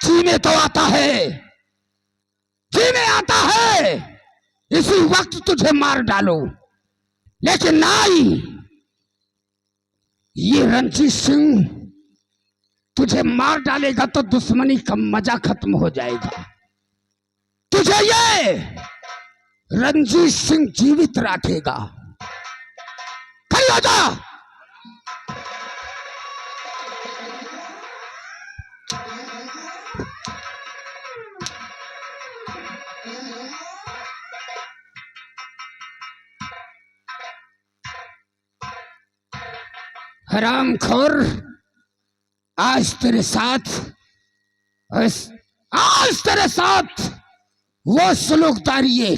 जीने तो आता है, जीने आता है, इसी वक्त तुझे मार डालो, लेकिन नहीं, ये रणजीत सिंह तुझे मार डालेगा तो दुश्मनी का मजा खत्म हो जाएगा। तुझे ये रणजीत सिंह जीवित रखेगा। खड़ी हो जा। हरामखोर, आज तेरे साथ वो सलूकदारी ये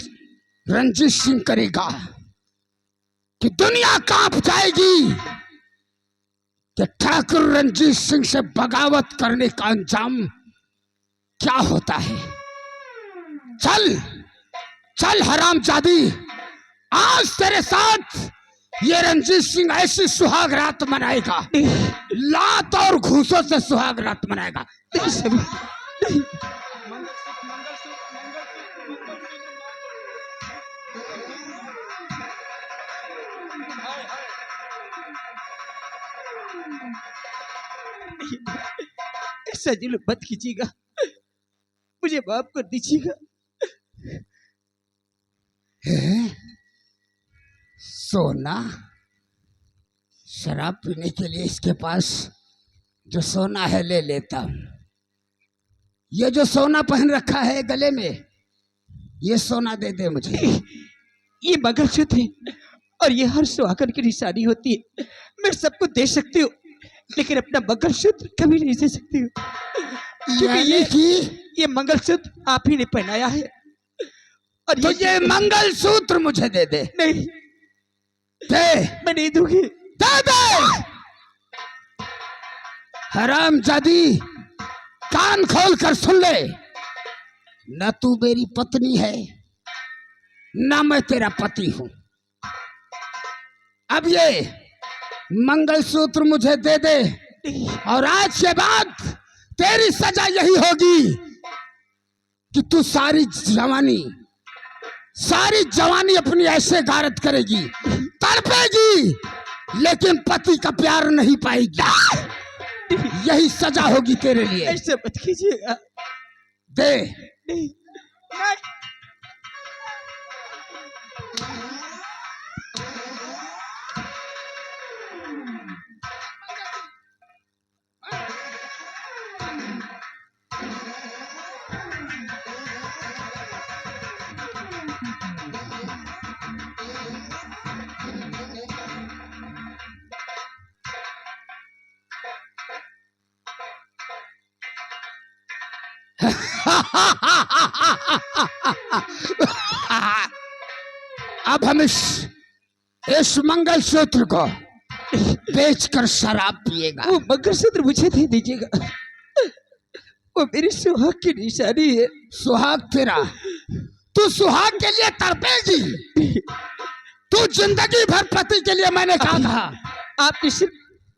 रणजीत सिंह करेगा कि दुनिया कांप जाएगी कि ठाकुर रणजीत सिंह से बगावत करने का अंजाम क्या होता है। चल चल हरामजादी, आज तेरे साथ ये रणजीत सिंह ऐसी सुहाग रात मनाएगा, लात और घूसों से सुहाग रात मनाएगा। ऐसा जुल्म मत कीजिएगा, मुझे माफ कर दीजिएगा। सोना, शराब पीने के लिए इसके पास जो सोना है ले लेता हूं। ये जो सोना पहन रखा है गले में, ये सोना दे दे मुझे। ये मंगलसूत्र है और ये हर सुहागन की निशानी होती है। मैं सबको दे सकती हूँ, लेकिन अपना मंगलसूत्र कभी नहीं दे सकती हूँ, क्योंकि ये मंगलसूत्र आप ही ने पहनाया है। और तो ये मंगलसूत्र मुझे दे दे। नहीं, दे। मैं नहीं दूंगी। दे दे। हरामजादी, कान खोल कर सुन ले, न तू मेरी पत्नी है न मैं तेरा पति हूं। अब ये मंगलसूत्र मुझे दे दे, और आज के बाद तेरी सजा यही होगी कि तू सारी जवानी अपनी ऐसे गारत करेगी, तड़पेगी, लेकिन पति का प्यार नहीं पाएगी। यही सजा होगी तेरे लिए। ऐसे मत कीजिएगा। दे। नहीं, नहीं। अब हम इस मंगलसूत्र को बेचकर शराब पिएगा। वो मंगलसूत्र मुझे दे दीजिएगा, वो मेरी सुहाग की निशानी है। सुहाग तेरा? तू सुहाग के लिए तड़पेगी, तू जिंदगी भर पति के लिए। मैंने कहा था आपने सिर्फ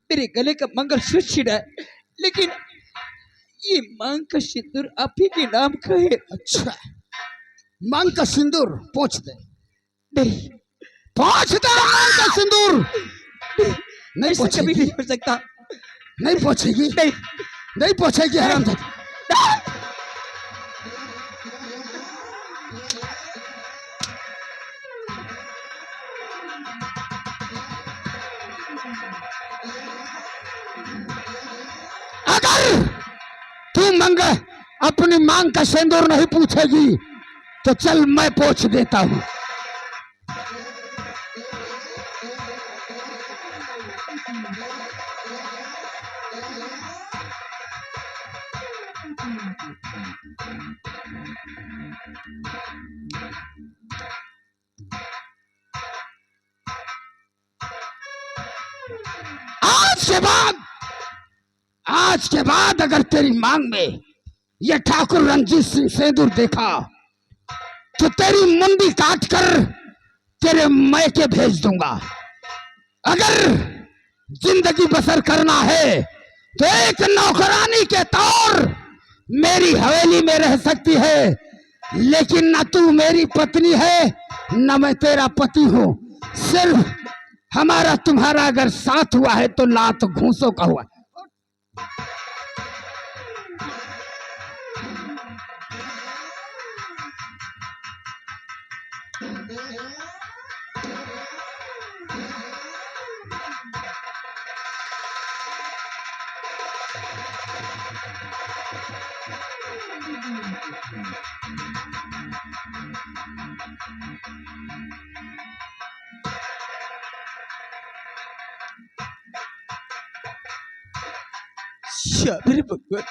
मेरे गले का मंगलसूत्र छीना है, लेकिन ये मांग का सिंदूर आप ही के नाम का है। अच्छा, मांग का सिंदूर पोंछ दे। नहीं, पोंछ दे मांग का सिंदूर। नहीं ऐसा कभी पोंछेगी? नहीं हो सकता। नहीं पोंछेगी? नहीं, नहीं पूछेगी हराम। अगर तू मंग अपनी मांग का सिंदूर नहीं पूछेगी तो चल मैं पूछ देता हूं। आज के बाद अगर तेरी मांग में ये ठाकुर रंजीत सिंह सिंदूर देखा तो तेरी मुंडी काट कर तेरे मैके भेज दूंगा। अगर जिंदगी बसर करना है तो एक नौकरानी के तौर मेरी हवेली में रह सकती है, लेकिन ना तू मेरी पत्नी है ना मैं तेरा पति हूं। सिर्फ हमारा तुम्हारा अगर साथ हुआ है तो लात घूंसों का हुआ। मेरे भगवान,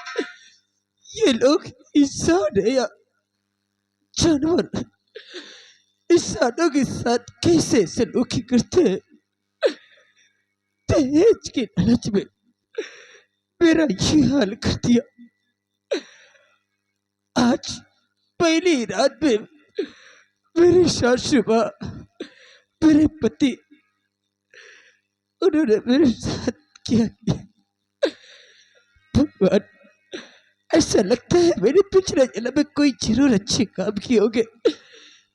ये लोग इंसान है या जानवर? इंसानों के साथ कैसे सलूकी करते हैं? दहेज के लालच में मेरा ये हाल कर दिया। आज पहली रात में मेरी सासू माँ, मेरे पति, उन्होंने मेरे साथ क्या किया। भगवान, ऐसा लगता है मैंने पिछले जन्म में कोई जरूर अच्छे काम किए होंगे,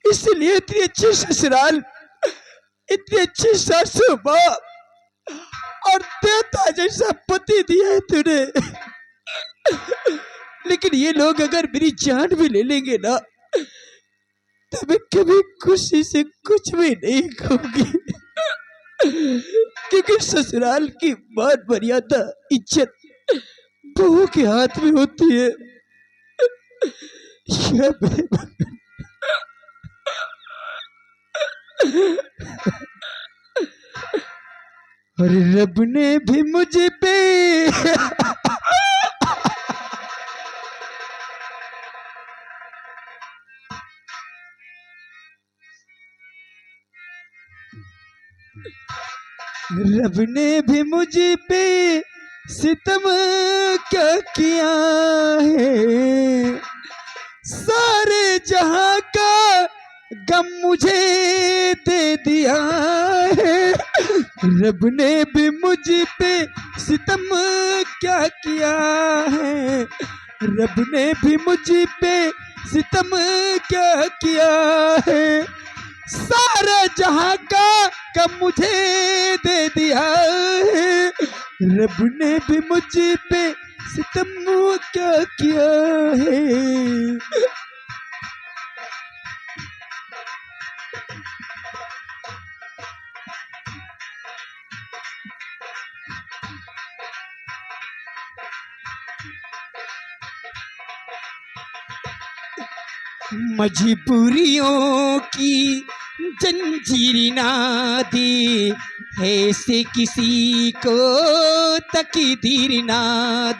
इसलिए इतनी अच्छी ससुराल, इतनी अच्छी सासू माँ और देवता जैसा पति दिया है तूने। लेकिन ये लोग अगर मेरी जान भी ले लेंगे ना तो मैं कभी खुशी से कुछ भी नहीं कहूंगी, क्योंकि ससुराल की मान मर्यादा, इज्जत बहू के हाथ में होती है। और रब ने भी मुझे पे रब ने भी मुझे पे सितम क्या किया है। सारे जहां का गम मुझे दे दिया है। रब ने भी मुझ पे सितम क्या किया है। रब ने भी मुझ पे सितम क्या किया है। सारे जहां का गम मुझे दे दिया है। रब ने भी मुझ पे सितम क्या किया है। मजबूरियों की जंजीर ना दी ऐसे किसी को तकदीर ना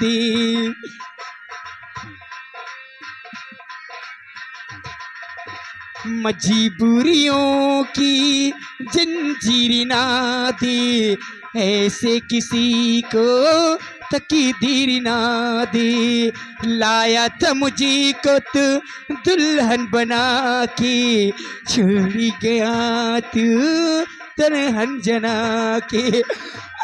दी। मजबूरियों की जंजीर ना दी ऐसे किसी को तकदीर ना दी। लाया था मुझे को तू दुल्हन बना के, छोड़ गया तू तरहन जना के।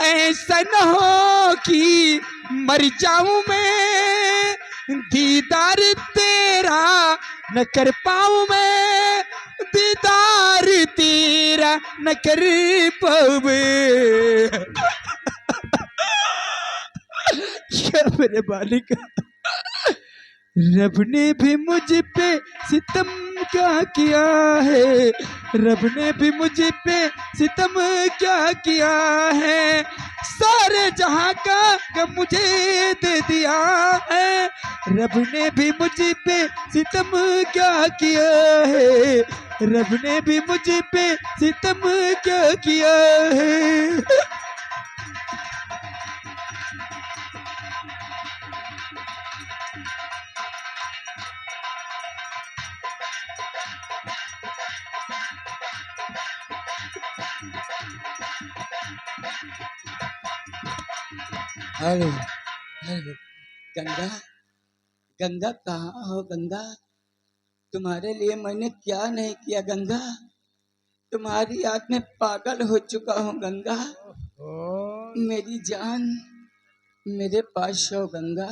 ऐसा न हो कि मर जाऊं मैं, दीदार तेरा न कर पाऊं मैं। दीदार तेरा न कर पाऊं मैं। किया मेरे मालिक? रब ने भी मुझ पे सितम क्या किया है? रब ने भी मुझ पे सितम क्या किया है? सारे जहां का गम मुझे दे दिया है। रब ने भी मुझ पे सितम क्या किया है? रब ने भी मुझ पे सितम क्या किया है? हेलो हेलो गंगा, गंगा कहाँ हो गंगा? तुम्हारे लिए मैंने क्या नहीं किया गंगा? तुम्हारी याद में पागल हो चुका हूँ गंगा। मेरी जान मेरे पास हो गंगा।